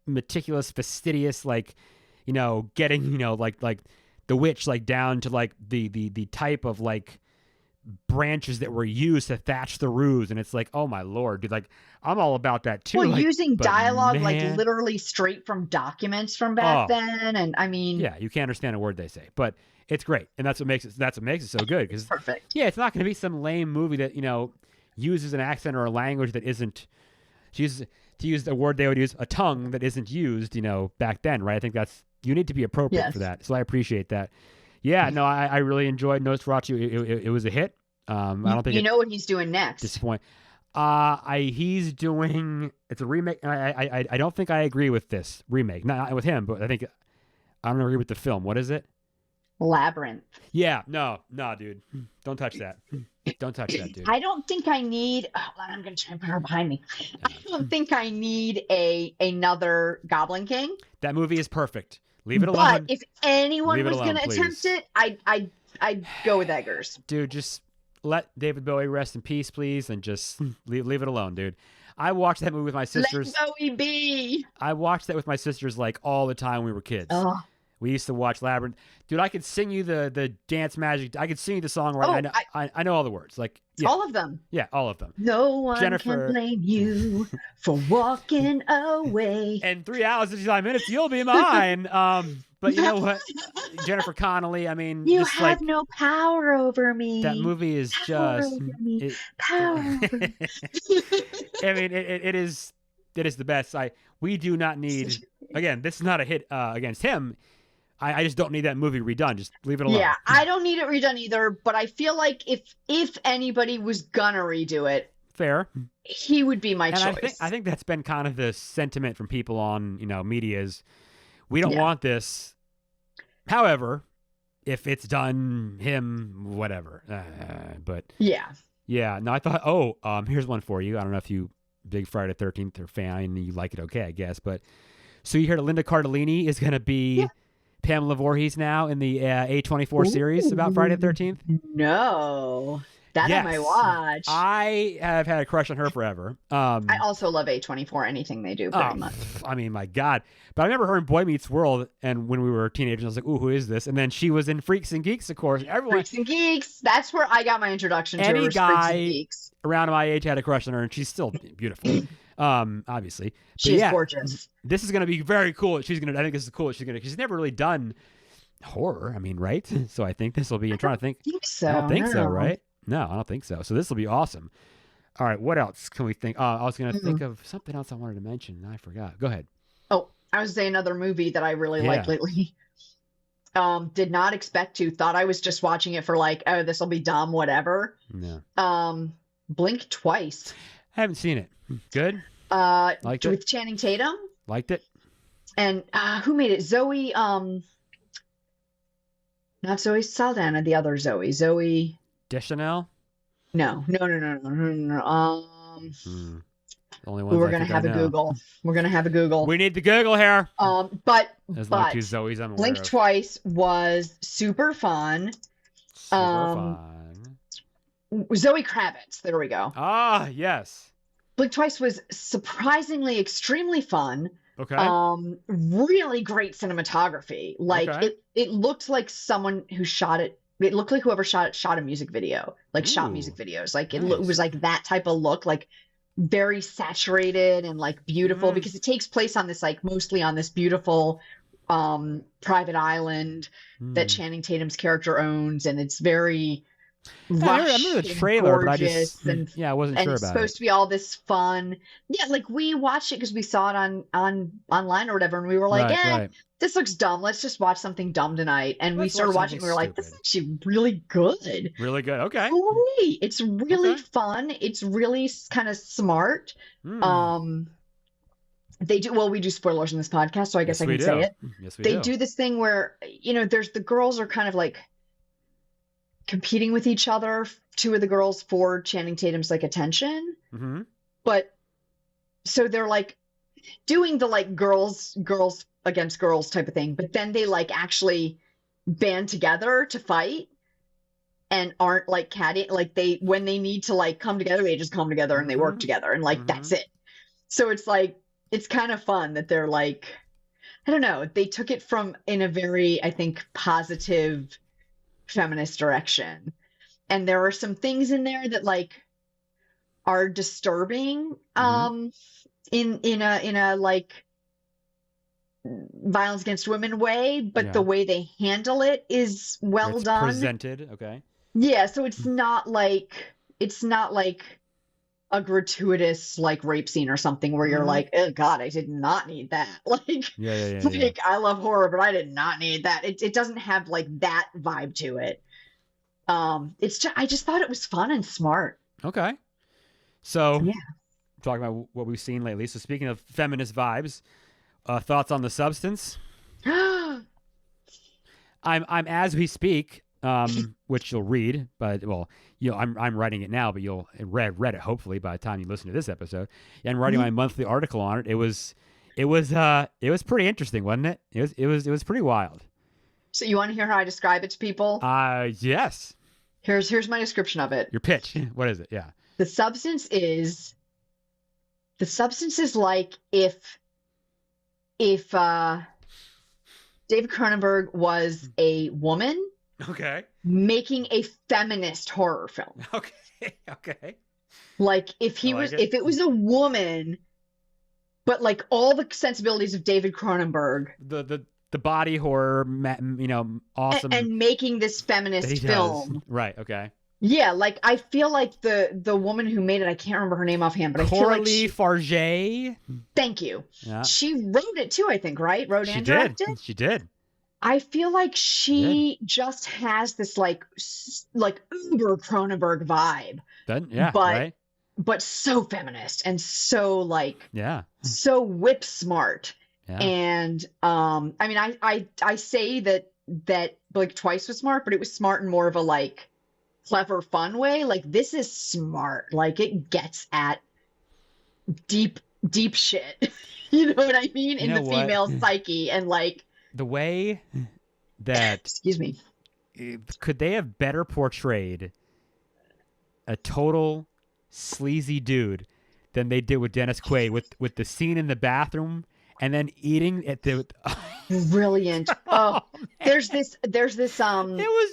meticulous, fastidious, like, getting, like the witch, like down to like the type of like branches that were used to thatch the roofs, and it's like, oh my Lord, dude, like I'm all about that too. Well, using dialogue like literally straight from documents from back then, and I mean, yeah, you can't understand a word they say, but it's great, and that's what makes it so good. Because perfect. Yeah, it's not going to be some lame movie that uses an accent or a language that isn't. To use the word they would use, a tongue that isn't used, back then, right? I think you need to be appropriate for that. So I appreciate that. Yeah, no, I really enjoyed Nosferatu. It was a hit. I don't think what he's doing next. Disappoint. He's doing. It's a remake. I don't think I agree with this remake. Not with him, but I don't agree with the film. What is it? Labyrinth. Yeah, no, dude, don't touch that. Don't touch that, dude. I don't think I need. I'm gonna try and put her behind me. I don't think I need another Goblin King. That movie is perfect. Leave it alone. But if anyone was going to attempt it, I'd go with Eggers. Dude, just let David Bowie rest in peace, please, and just leave it alone, dude. I watched that movie with my sisters. Let Bowie be. I watched that with my sisters like all the time when we were kids. We used to watch Labyrinth. Dude, I could sing you the dance magic. I could sing you the song right. I know all the words. Like all of them. Yeah, all of them. No one can blame you for walking away. And 3 hours and 55 minutes, you'll be mine. But you know what? Jennifer Connelly, I mean, you have no power over me. That movie is power just over me. Power over me. I mean, it is the best. We do not need, again, this is not a hit against him. I just don't need that movie redone. Just leave it alone. Yeah, I don't need it redone either, but I feel like if anybody was gonna redo it, fair, he would be my choice. I think that's been kind of the sentiment from people on, media is we don't want this. However, if it's done, him, whatever. But yeah. No, I thought, here's one for you. I don't know if you big Friday the 13th or fan and you like it, okay, I guess. But so you heard Linda Cardellini is going to be Pamela Voorhees now in the A24 series about Friday the 13th? No. That I might watch. I have had a crush on her forever. I also love A24, anything they do very much. I mean, my God. But I remember her in Boy Meets World, and when we were teenagers, I was like, ooh, who is this? And then she was in Freaks and Geeks, of course. Freaks and Geeks. That's where I got my introduction to her. Any guy Freaks and Geeks. Around my age had a crush on her, and she's still beautiful. Obviously. She's gorgeous. This is going to be very cool. I think this is cool. She's never really done horror. I mean, right? So I think this will be, I'm trying to think. I don't think so, right? No, I don't think so. So this will be awesome. All right, what else can we think? I was going to think of something else I wanted to mention, and I forgot. Go ahead. Oh, I was saying another movie that I really liked lately. Did not expect to. Thought I was just watching it for like, oh, this will be dumb, whatever. No. Blink Twice. I haven't seen it. Good. Liked it with Channing Tatum. Liked it. And who made it? Zoe. Not Zoe Saldana. The other Zoe. Zoe Deschanel? No. The only ones we're gonna have a Google. We're gonna have a Google. We need the Google here. But there's only two Zoes I'm aware Blink of. Twice was super fun. Fun. Zoe Kravitz. There we go. Ah, yes. Blink Twice was surprisingly extremely fun. Okay. Really great cinematography. Like it looked like someone who shot it. It looked like whoever shot a music video, like shot music videos. Like it was like that type of look, like very saturated and like beautiful because it takes place on this like mostly on this beautiful private island that Channing Tatum's character owns, and it's very lush. I remember the trailer, but I wasn't sure and about it. It's supposed to be all this fun. Yeah, like we watched it because we saw it on online or whatever, and we were like, this looks dumb. Let's just watch something dumb tonight. And we started watching it, and we were like, this is actually really good. Really good. Okay. Great. It's really fun. It's really kind of smart. They do, well, we do spoilers in this podcast, so I guess I can say it. Yes, we do. They do this thing where, there's the girls are kind of like competing with each other, two of the girls for Channing Tatum's like attention. But so they're like doing the like girls against girls type of thing, but then they like actually band together to fight and aren't like catty, like when they need to like come together, they just come together and they work together and like that's it. So it's like it's kind of fun that they're like, I don't know, they took it from in a very, I think, positive feminist direction. And there are some things in there that like are disturbing in a like violence against women way, but the way they handle it is well done. Presented, okay. Yeah, so it's not like a gratuitous like rape scene or something where you're like, oh God, I did not need that. Like, I love horror, but I did not need that. It doesn't have like that vibe to it. It's just, I just thought it was fun and smart. Okay. So talking about what we've seen lately. So speaking of feminist vibes, thoughts on The Substance? I'm as we speak, which you'll read, but I'm writing it now, but you'll read it hopefully by the time you listen to this episode. I'm writing my monthly article on it. It was pretty interesting, wasn't it? It was pretty wild. So you want to hear how I describe it to people? Yes. Here's my description of it. Your pitch. What is it? Yeah. The substance is like if David Cronenberg was a woman Okay. making a feminist horror film. Okay. Okay. Like if it was a woman, but like all the sensibilities of David Cronenberg, the body horror, awesome, and making this feminist film. Does. Right. Okay. Yeah, like I feel like the woman who made it, I can't remember her name offhand, but Coralie Farge. Thank you. Yeah. She wrote it too, I think, right? Wrote and directed. She did. I feel like she just has this like uber Cronenberg vibe. But so feminist and so so whip smart. Yeah. And I mean I say that like Twice was smart, but it was smart in more of a like clever fun way. Like this is smart. Like it gets at deep shit. You know what I mean? In the female psyche, and like the way that excuse me. Could they have better portrayed a total sleazy dude than they did with Dennis Quaid with the scene in the bathroom and then eating at the brilliant. Oh, there's this it was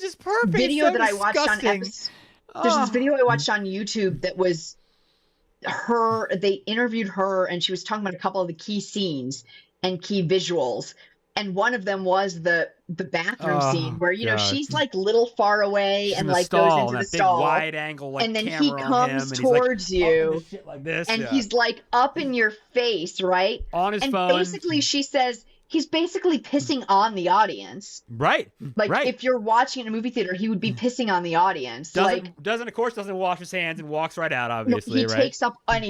just perfect video so that disgusting. I watched on there's this video I watched on YouTube that was her. They interviewed her and she was talking about a couple of the key scenes and key visuals, and one of them was the bathroom scene where she's like little far away and like goes into the stall, wide angle, like, and then he comes towards you shit like this, and he's like up in your face, right, on his phone. Basically, she says he's basically pissing on the audience, right? If you're watching in a movie theater, he would be pissing on the audience. Doesn't wash his hands and walks right out. Obviously, he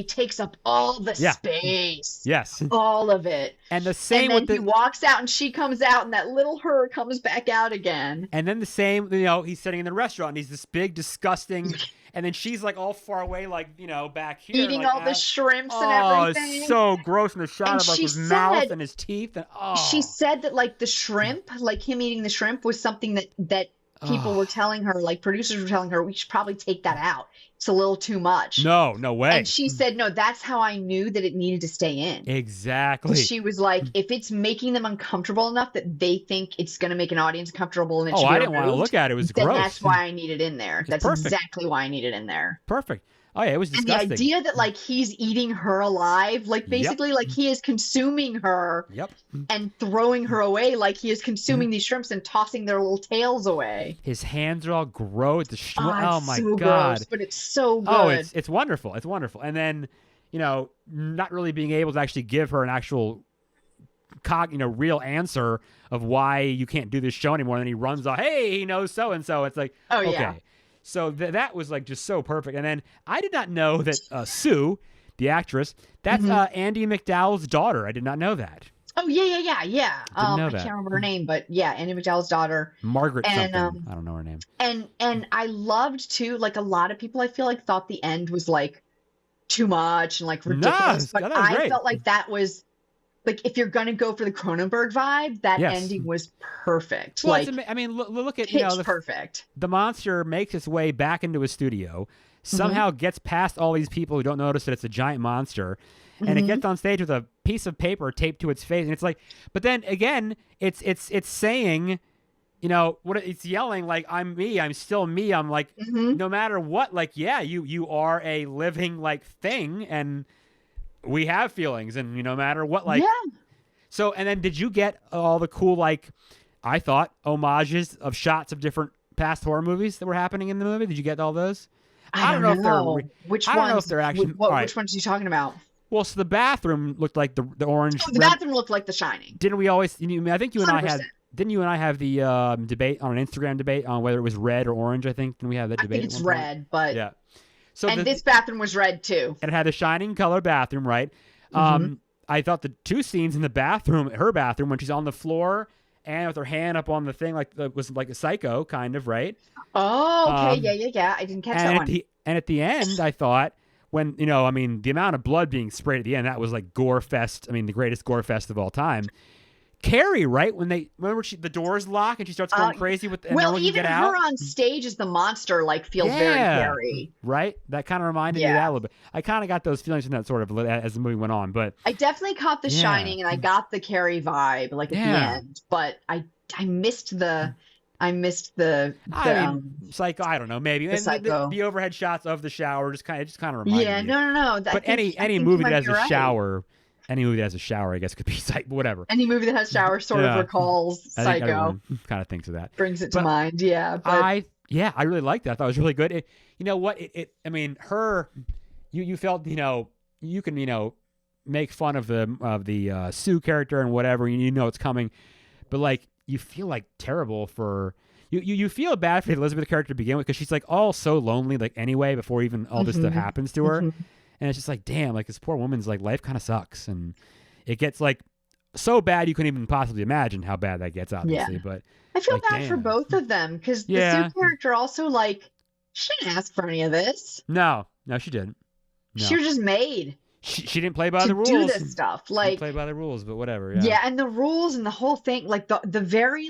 takes up all the space. Yes, all of it. And the same. And then he walks out, and she comes out, and that little her comes back out again. And then the same. He's sitting in the restaurant. And he's this big, disgusting. And then she's like all far away, like, back here. Eating all the shrimps and everything. Oh, it's so gross. And the shot of like his mouth and his teeth. And she said that like the shrimp, like him eating the shrimp was something that people were telling her, like producers were telling her, we should probably take that out. It's a little too much. No way. And she said, no, that's how I knew that it needed to stay in. Exactly. She was like, if it's making them uncomfortable enough that they think it's going to make an audience comfortable and I didn't want to look at it. It was gross. That's why I need it in there. That's exactly why I need it in there. Perfect. Oh yeah, it was disgusting. And the idea that like he's eating her alive, like basically like he is consuming her and throwing her away like he is consuming these shrimps and tossing their little tails away. His hands are all gross. Oh my so God. Gross, but it's so good. Oh, it's wonderful. It's wonderful. And then, not really being able to actually give her an actual real answer of why you can't do this show anymore. And then he runs off, hey, he knows so-and-so. It's like, okay. Yeah. So that was like just so perfect. And then I did not know that Sue, the actress, that's Andie MacDowell's daughter. I did not know that. Oh, yeah. I can't remember her name, but yeah, Andie MacDowell's daughter. Margaret something. I don't know her name. And I loved, too, like a lot of people I feel like thought the end was like too much and like ridiculous. But I felt like that was, like, if you're going to go for the Cronenberg vibe, that ending was perfect. Well, look at, perfect. The monster makes its way back into a studio, somehow gets past all these people who don't notice that it's a giant monster, and it gets on stage with a piece of paper taped to its face. And it's like, but then again, it's saying, what it's yelling, like, I'm me, I'm still me. I'm like, no matter what, like, yeah, you are a living like thing, and we have feelings, and no matter what, like, so. And then did you get all the cool, like, I thought homages of shots of different past horror movies that were happening in the movie? Did you get all those? I don't know if they're which ones. I don't know if they're actually. Which ones are you talking about? Well, so the bathroom looked like the orange. Oh, the bathroom looked like The Shining. Didn't we always? I think you and 100%. I had. Didn't you and I have the debate on an Instagram debate on whether it was red or orange? I think didn't we have that debate? I think it's red, but yeah. So this bathroom was red too. It had a shining color bathroom, right? I thought the two scenes in the bathroom, her bathroom, when she's on the floor and with her hand up on the thing, like was like a psycho kind of, right? Oh, okay, yeah. I didn't catch that one. And at the end, I thought when the amount of blood being sprayed at the end, that was like gore fest. I mean, the greatest gore fest of all time. Carrie, right? When remember the doors lock and she starts going crazy and no one can get out. Well, even her on stage as the monster feels very Carrie. Right? That kind of reminded me of that a little bit. I kind of got those feelings from that sort of as the movie went on, but I definitely caught The Shining and I got the Carrie vibe at the end, but I missed the Psycho. I don't know, maybe the overhead shots of the shower just kind of remind me. Yeah, no. But any movie that has a shower. Any movie that has a shower, I guess, could be Psycho, whatever. Any movie that has shower sort of recalls Psycho. Kind of thinks of that. Brings it to mind, yeah. But I really liked that. I thought it was really good. You know what? You felt, you can, make fun of the Sue character and whatever, and you know it's coming, but you feel terrible for. You feel bad for the Elizabeth character to begin with because she's all so lonely anyway before even all this stuff happens to her. And it's just damn, this poor woman's life kind of sucks. And it gets so bad you couldn't even possibly imagine how bad that gets, obviously. Yeah. But I feel bad for both of them because the Sue character also she didn't ask for any of this. No, she didn't. No. She was just made. She didn't play by the rules. Do this stuff. She didn't play by the rules, but whatever. Yeah, and the rules and the whole thing, the very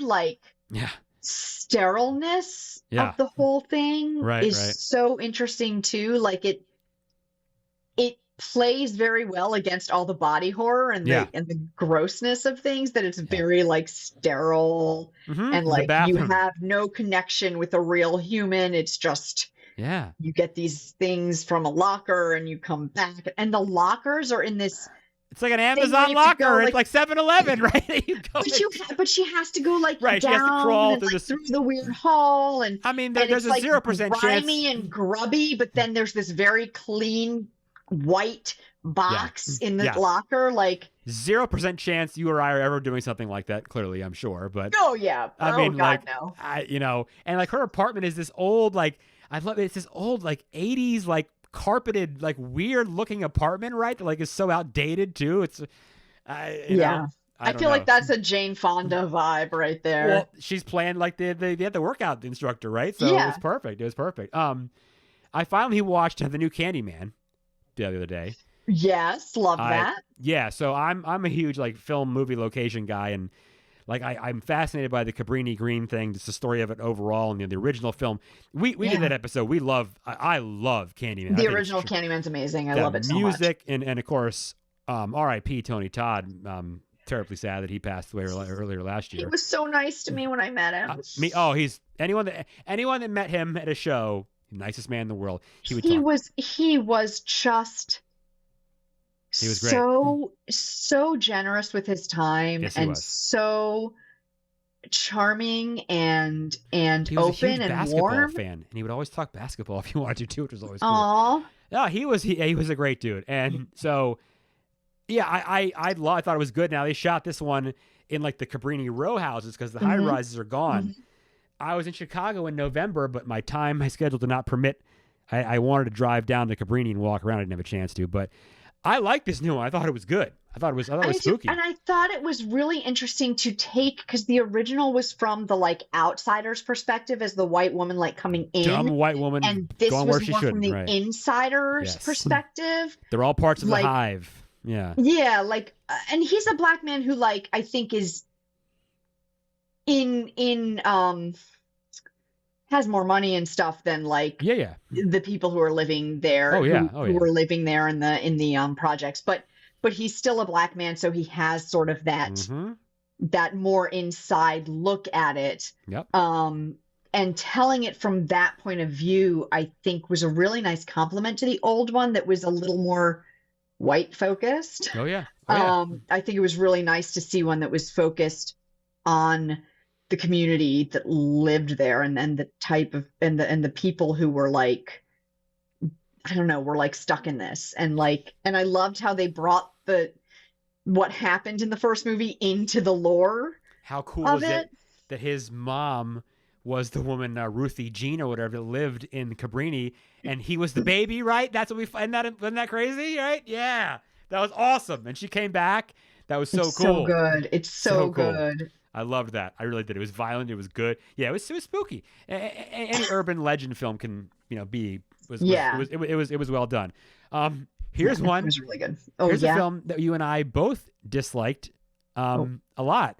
sterileness of the whole thing is so interesting too. It plays very well against all the body horror and the grossness of things that it's very sterile and you have no connection with a real human. It's just you get these things from a locker and you come back and the lockers are in this. It's like an Amazon locker. It's like 7-Eleven, right? But she has to go right. Down she has to crawl through the weird hall, and I mean, there's a 0% chance. Grimy and grubby, but then there's this very clean white box in the locker. 0% chance you or I are ever doing something like that. Clearly, I'm sure, but no. And her apartment is this old I love it. It's this old 80s carpeted weird looking apartment, right? That is so outdated too. It's I feel like that's a Jane Fonda vibe right there. Well, she's playing the workout instructor, right? So it was perfect. I finally watched the new Candyman the other day. Yes, love that. Yeah, so I'm a huge film movie location guy, and I'm fascinated by the Cabrini Green thing, just the story of it overall, and the original film. We did that episode. I love Candyman. The original Candyman's amazing. I love it so much. Music and of course, R.I.P. Tony Todd. Terribly sad that he passed away earlier last year. He was so nice to me when I met him. He's anyone that met him at a show, nicest man in the world. He was just. He was great. So generous with his time and so charming and he was open a huge and basketball warm fan, and he would always talk basketball if you wanted to too, which was always cool. Aww. No, he was a great dude, and so I thought it was good. Now they shot this one in the Cabrini row houses because the high rises are gone. I was in Chicago in November, but my schedule did not permit. I wanted to drive down to Cabrini and walk around. I didn't have a chance to, but. I like this new one. I thought it was good. I thought it was spooky. And I thought it was really interesting to take because the original was from the outsider's perspective as the white woman coming in. Dumb white woman and this going was where she more shouldn't. From the insider's perspective. They're all parts of the hive. Yeah. Yeah, and he's a black man who I think is in has more money and stuff than the people who are living there who were living there in the projects, but he's still a black man, so he has sort of that more inside look at it. And telling it from that point of view, I think was a really nice compliment to the old one that was a little more white focused. I think it was really nice to see one that was focused on the community that lived there and the type of and the people who were I don't know, were stuck in this and I loved how they brought what happened in the first movie into the lore. How cool was it that his mom was the woman Ruthie Jean or whatever that lived in Cabrini and he was the baby, right? That's what we find. Isn't that crazy, right? Yeah, that was awesome. And she came back. That was so cool. So good. It's so good. Cool. I loved that. I really did. It was violent. It was good. Yeah, it was spooky. Any urban legend film can, it was well done. Here's one. It was really good. Here's a film that you and I both disliked. A lot.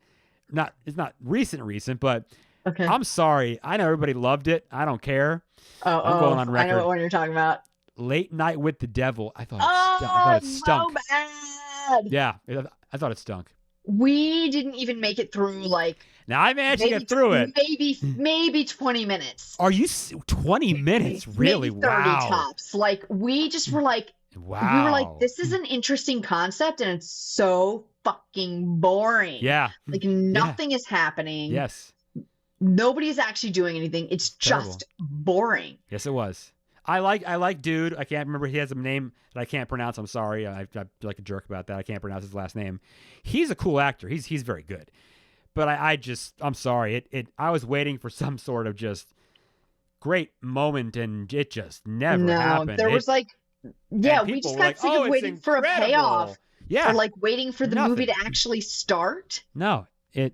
It's not recent, but okay. I'm sorry. I know everybody loved it. I don't care. I'm going on record. I know what one you're talking about. Late Night with the Devil. I thought it stunk. So bad. Yeah, I thought it stunk. We didn't even make it through Now I managed to get through it. Maybe 20 minutes. Are you 20 minutes? Really? Maybe 30 wow. tops. We just were like, wow. We were like, this is an interesting concept and it's so fucking boring. Yeah. Nothing is happening. Yes. Nobody is actually doing anything. It's just boring. Yes, it was. I like dude. I can't remember. He has a name that I can't pronounce. I'm sorry. I feel like a jerk about that. I can't pronounce his last name. He's a cool actor. He's very good. But I'm sorry. I was waiting for some sort of just great moment, and it just never happened. There was we just got sick of waiting for a payoff. Yeah. Or waiting for the movie to actually start. No, it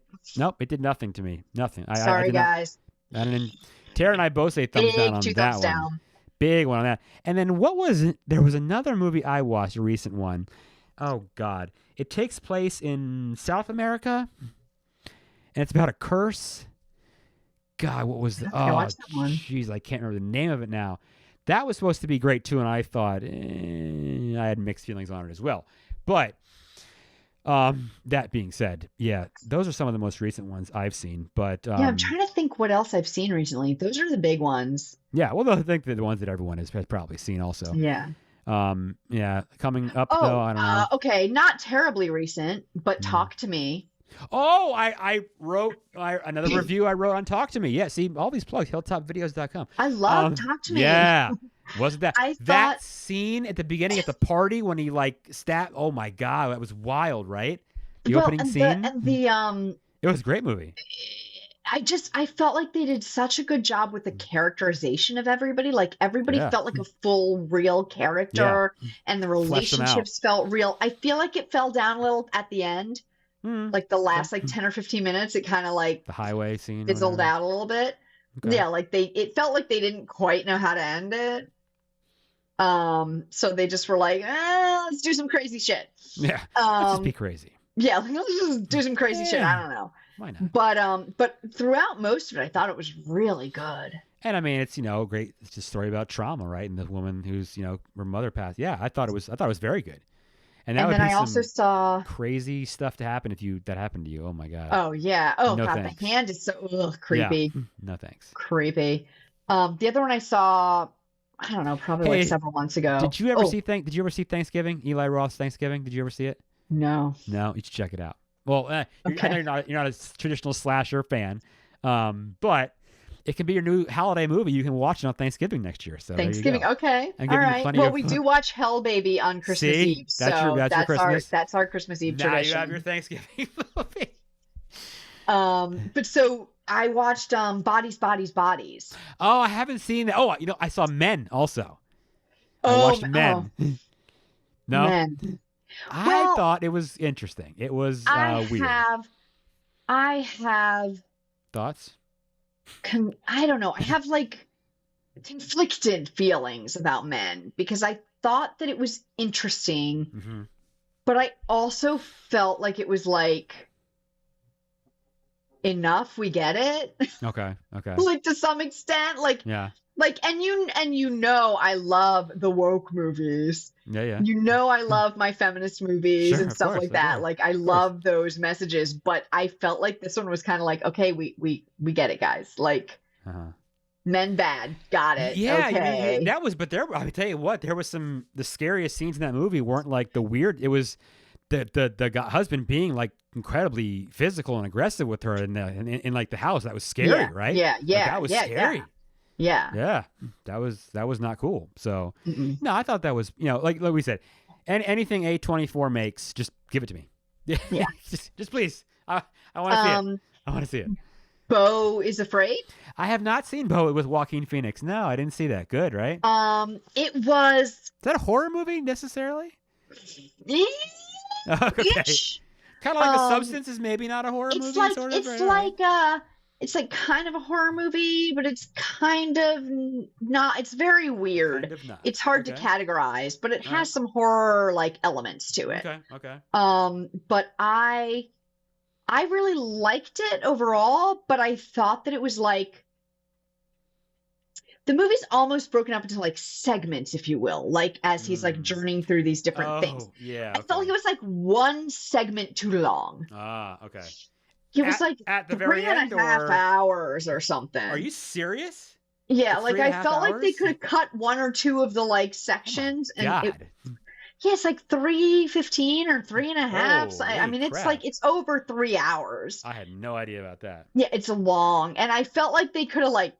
did nothing to me. Nothing. Sorry, guys. Tara and I both say thumbs down on that one. Big one on that. And then there was another movie I watched, a recent one. Oh God. It takes place in South America. And it's about a curse. God, what was jeez, I can't remember the name of it now. That was supposed to be great too, and I thought I had mixed feelings on it as well. But that being said, yeah, those are some of the most recent ones I've seen. But I'm trying to think what else I've seen recently. Those are the big ones. Yeah, well, I think they're the ones that everyone has probably seen also. Yeah. Coming up though, I don't know. Okay, not terribly recent, but Talk to Me. Oh, I wrote another review I wrote on Talk to Me. Yeah, see, all these plugs, hilltopvideos.com. I love Talk to Me. Yeah. Wasn't that scene at the beginning at the party when he stabbed? Oh my God, that was wild, right? The opening scene. It was a great movie. I felt like they did such a good job with the characterization of everybody. Everybody felt like a full real character, and the relationships felt real. I feel like it fell down a little at the end. The last 10 or 15 minutes, it kind of the highway scene fizzled out a little bit. Okay. Yeah, it felt like they didn't quite know how to end it. So they just were let's do some crazy shit. Yeah, let's just be crazy. Yeah, let's just do some crazy shit. I don't know. Why not? But throughout most of it, I thought it was really good. And I mean, it's great. It's a story about trauma, right? And the woman who's her mother passed. Yeah, I thought it was very good. And then I also saw crazy stuff that happened to you. Oh my God. Oh yeah. Oh no, God, thanks. The hand is so creepy. Yeah. No thanks. Creepy. The other one I saw, I don't know, probably several months ago. Did you ever see Thanksgiving? Eli Roth's Thanksgiving? Did you ever see it? No. No, you should check it out. Well, I know you're not a traditional slasher fan, but it can be your new holiday movie. You can watch it on Thanksgiving next year. So Thanksgiving, okay, all right. Well, we do watch Hell Baby on Christmas Eve, so that's our Christmas Eve tradition. Now you have your Thanksgiving movie. But so I watched Bodies, Bodies, Bodies. Oh, I haven't seen that. Oh, I saw Men also. I watched Men. No. Men. I thought it was interesting. It was weird. I have thoughts. I don't know. I have conflicted feelings about Men because I thought that it was interesting, but I also felt like it was enough. We get it. Okay. To some extent, yeah. And I love the woke movies. Yeah. I love my feminist movies and stuff like that. I love those messages, but I felt like this one was kind of okay, we get it, guys. Men bad, got it. Yeah, okay. That was. But I tell you what, there was the scariest scenes in that movie weren't the weird. It was the husband being incredibly physical and aggressive with her in the house. That was scary, right? Yeah. That was scary. Yeah. That was not cool. So no, I thought that was like we said, anything A24 makes, just give it to me. Yeah. just please. I want to see it. I want to see it. Beau is Afraid. I have not seen Beau with Joaquin Phoenix. No, I didn't see that. Good, right? It was. Is that a horror movie necessarily? Okay. Kind of like The Substance is maybe not a horror movie. It's kind of a horror movie, but it's kind of not. It's very weird. Kind of not. It's hard to categorize, but it has some horror elements to it. Okay. But I I really liked it overall, but I thought that it was like the movie's almost broken up into like segments, if you will, like as he's like journeying through these different things. Yeah. I felt like it was like one segment too long. Ah, okay. It was like at the very end, 3.5 hours or something. Are you serious? Yeah, like I felt like they could have cut one or two of the like sections, it's like 3:15 or 3.5. I mean, it's like it's over 3 hours. I had no idea about that. Yeah, it's long, and I felt like they could have like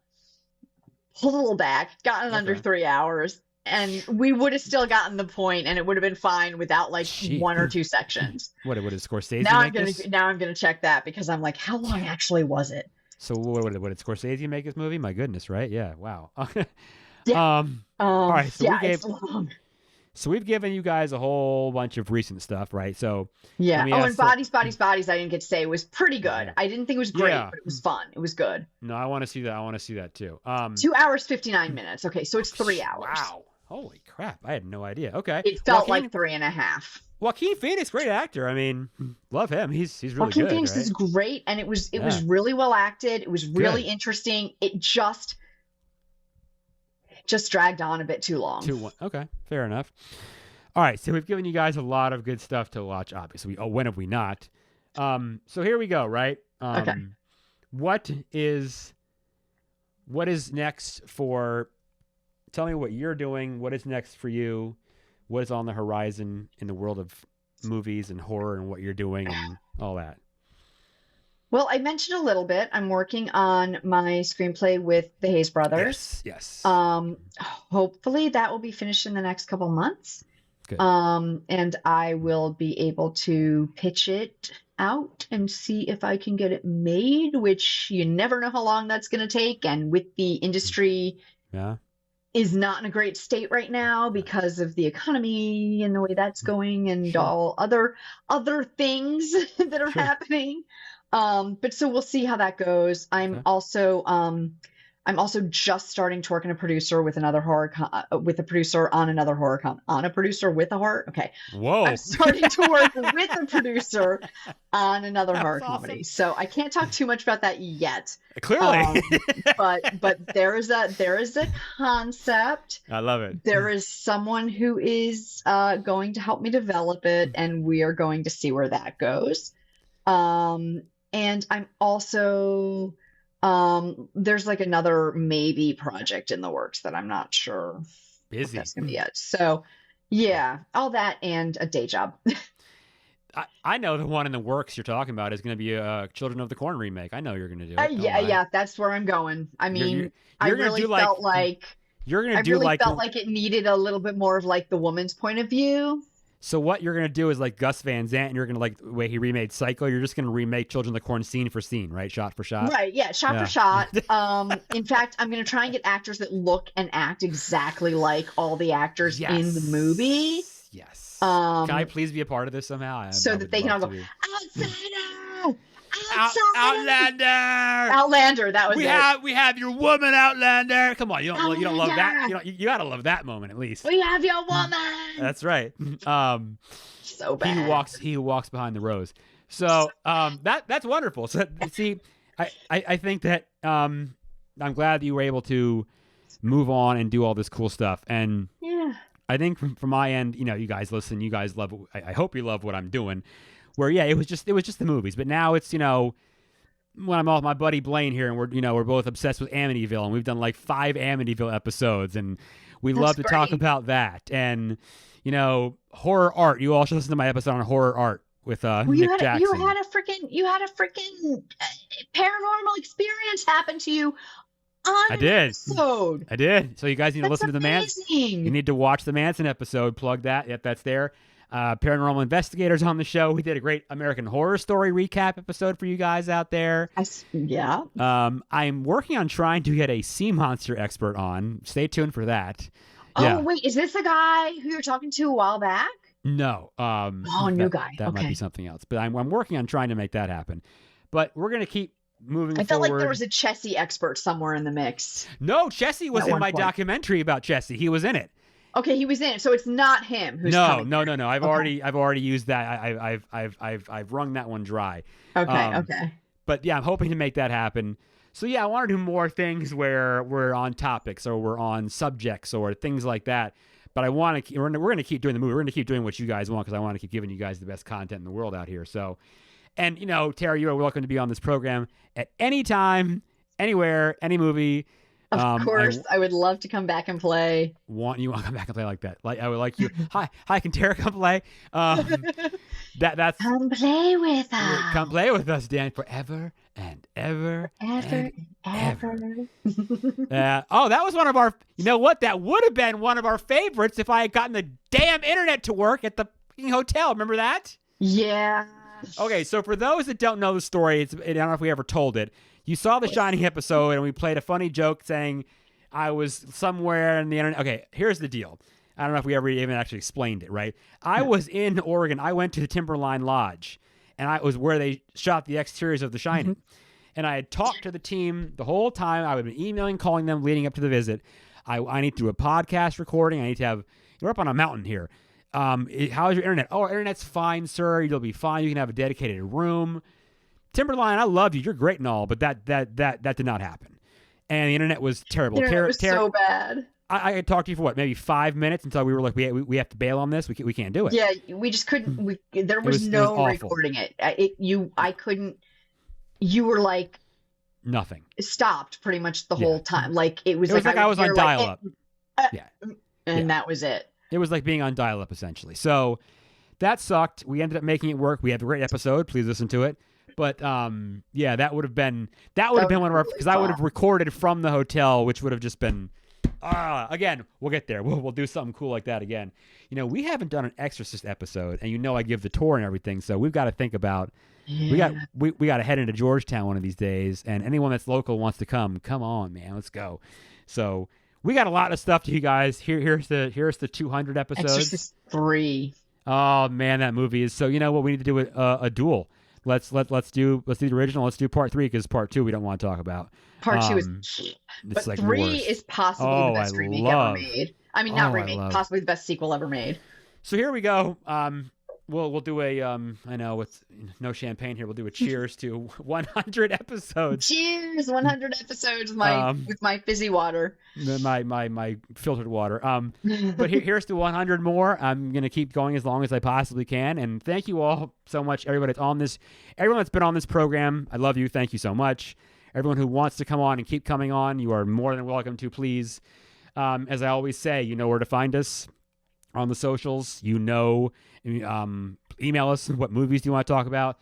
pulled a little back, gotten under 3 hours, and we would have still gotten the point, and it would have been fine without like one or two sections. What did Scorsese now make this? Now I'm gonna check that because I'm like, how long actually was it? So what did Scorsese make this movie? My goodness, right? Yeah, wow. Yeah. All right, so it's long. So we've given you guys a whole bunch of recent stuff, right? So yeah. And Bodies, I didn't get to say was pretty good. I didn't think it was great, but it was fun. It was good. No, I want to see that. I want to see that too. 2 hours 59 minutes. Okay, so it's 3 hours. Wow. Holy crap! I had no idea. Okay. It felt like 3.5. Joaquin Phoenix, great actor. I mean, love him. He's really Joaquin good. Phoenix is great, and it was really well acted. It was really good. Interesting. It just dragged on a bit too long. Okay, fair enough. All right, so we've given you guys a lot of good stuff to watch. Obviously, when have we not? So here we go. Right. Okay. What is next for? Tell me what you're doing. What is next for you? What is on the horizon in the world of movies and horror, and what you're doing and all that? Well, I mentioned a little bit. I'm working on my screenplay with the Hayes brothers. Yes. Hopefully that will be finished in the next couple months. Good. And I will be able to pitch it out and see if I can get it made, which you never know how long that's going to take. And with the industry is not in a great state right now because of the economy and the way that's going and all other things that are happening. But so we'll see how that goes. I'm also just starting to work on a producer with another horror with a producer on another horror on a producer with a horror. Okay. Whoa. I'm starting to work with a producer on another horror comedy. So I can't talk too much about that yet. Clearly. But there is a concept. I love it. There is someone who is going to help me develop it, and we are going to see where that goes. And I'm also there's like another maybe project in the works that I'm not sure busy that's gonna be yet. So yeah, all that and a day job. I know the one in the works you're talking about is going to be a Children of the Corn remake. I know you're going to do it. Yeah, that's where I'm going. I mean, I really felt like it needed a little bit more of like the woman's point of view. So what you're going to do is like Gus Van Sant, and you're going to like the way he remade Psycho, you're just going to remake Children of the Corn scene for scene, right? Shot for shot. Right, yeah, shot for shot. In fact, I'm going to try and get actors that look and act exactly like all the actors in the movie. Yes. Can I please be a part of this somehow? So that they can all go, Outlander, that was we have your woman, Outlander. Come on, you don't love that. You gotta love that moment at least. We have your woman. That's right. So bad. He who walks behind the rose. So that's wonderful. So see, I think that I'm glad that you were able to move on and do all this cool stuff. And I think from my end, you guys listen, you guys love. I hope you love what I'm doing. Where it was just the movies, but now it's when I'm off my buddy Blaine here, and we're both obsessed with Amityville, and we've done like 5 Amityville episodes, and we love to talk about that, and horror art. You all should listen to my episode on horror art with Nick Jackson. You had a freaking paranormal experience happen to you. I did. So you guys need to listen to the Manson. You need to watch the Manson episode. Plug that. Yep, that's there. Paranormal investigators on the show. We did a great American Horror Story recap episode for you guys out there. I'm working on trying to get a sea monster expert on. Stay tuned for that. Oh, wait, is this the guy who you were talking to a while back? No. New guy. That might be something else. But I'm working on trying to make that happen. But we're going to keep moving forward. I felt like there was a Chessie expert somewhere in the mix. No, Chessie was in my documentary about Chessie. He was in it. Okay, he was in it, so it's not him who's coming. No. I've already used that. I've wrung that one dry. Okay. But yeah, I'm hoping to make that happen. So yeah, I want to do more things where we're on topics or we're on subjects or things like that. But I want to. We're going to keep doing the movie. We're going to keep doing what you guys want because I want to keep giving you guys the best content in the world out here. So, and Tara, you are welcome to be on this program at any time, anywhere, any movie. Of course, I would love to come back and play. You want to come back and play like that? Like I would like you. Hi, can Tara come play? That's come play with us. Come play with us, Dan, forever and ever. Ever. That was one of our. You know what? That would have been one of our favorites if I had gotten the damn internet to work at the hotel. Remember that? Yeah. Okay, so for those that don't know the story, I don't know if we ever told it. You saw the Shining episode, and we played a funny joke saying I was somewhere in the internet. Okay, here's the deal. I don't know if we ever even actually explained it, right? I was in Oregon. I went to the Timberline Lodge, and I was where they shot the exteriors of The Shining. Mm-hmm. And I had talked to the team the whole time. I would be emailing, calling them leading up to the visit. I need to do a podcast recording. I need to have – we're up on a mountain here. How's your internet? Oh, our internet's fine, sir. You'll be fine. You can have a dedicated room. Timberline, I love you. You're great and all, but that did not happen. And the internet was terrible. It was so bad. I talked to you for what, maybe 5 minutes until we were like, we have to bail on this. We can't do it. Yeah, we just couldn't. There was no recording it. I couldn't. You were like nothing. Stopped pretty much the whole time. Like it was like I was on dial-up. And that was it. It was like being on dial-up essentially. So that sucked. We ended up making it work. We have a great episode. Please listen to it. But that would have been one of our, because I would have recorded from the hotel, which would have just been again, we'll get there. We'll do something cool like that again. We haven't done an Exorcist episode, and I give the tour and everything, so we've got to think about we got to head into Georgetown one of these days, and anyone that's local wants to come on, man, let's go. So we got a lot of stuff to you guys. Here's the 200 episodes. Exorcist 3. Oh man, that movie is so. You know what? We need to do a duel. Let's do the original. Let's do part 3 because part 2 we don't want to talk about. Part 2 is, but like 3 worse. Is possibly the best remake ever made. I mean, not remake, possibly the best sequel ever made. So here we go. We'll do a I know with no champagne here. We'll do a cheers to 100 episodes. Cheers, 100 episodes with my fizzy water. My filtered water. But here's to 100 more. I'm gonna keep going as long as I possibly can. And thank you all so much, everybody that's on this, everyone that's been on this program. I love you. Thank you so much. Everyone who wants to come on and keep coming on, you are more than welcome to. Please, as I always say, you know where to find us on the socials. Email us. What movies do you want to talk about?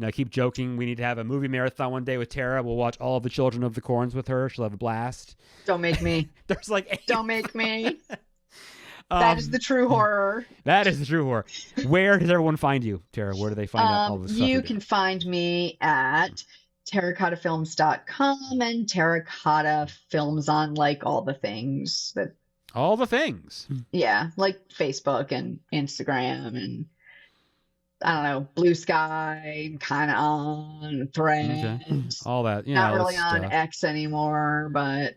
I keep joking. We need to have a movie marathon one day with Tara. We'll watch all of the Children of the Corns with her. She'll have a blast. Don't make me. There's like 8. Don't make me. That is the true horror. That is the true horror. Where does everyone find you, Tara? Where do they find out all this stuff? You can find me at terracottafilms.com and Terracotta Films on like all the things that. All the things. Yeah, like Facebook and Instagram and I don't know, Blue Sky, kind of on Threads. Okay. All that. Not really on X anymore, but.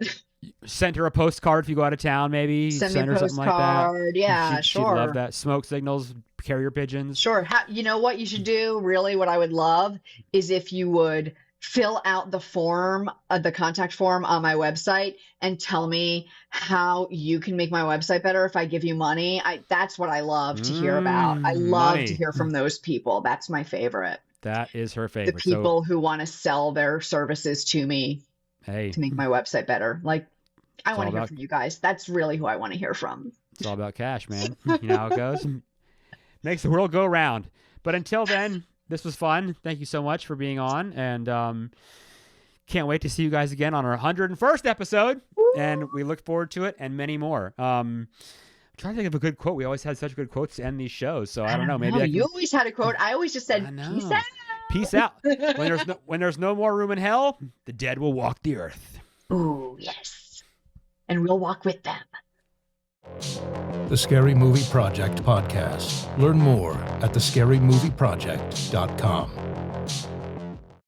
Send her a postcard if you go out of town, maybe. Send me a postcard. Something like that. Yeah, sure. She'd love that. Smoke signals, carrier pigeons. Sure. You know what you should do? Really, what I would love is if you would fill out the form, the contact form on my website and tell me how you can make my website better if I give you money. That's what I love to hear about. I love to hear from those people. That's my favorite. That is her favorite. The people who want to sell their services to me to make my website better. Like, I want to hear from you guys. That's really who I want to hear from. It's all about cash, man. You know how it goes. Makes the world go round. But until then, this was fun. Thank you so much for being on. And can't wait to see you guys again on our 101st episode. Woo! And we look forward to it and many more. I'm trying to think of a good quote. We always had such good quotes to end these shows. So I don't know. Maybe you always had a quote. I always just said, peace out. Peace out. When there's no more room in hell, the dead will walk the earth. Ooh, yes. And we'll walk with them. The Scary Movie Project podcast. Learn more at thescarymovieproject.com.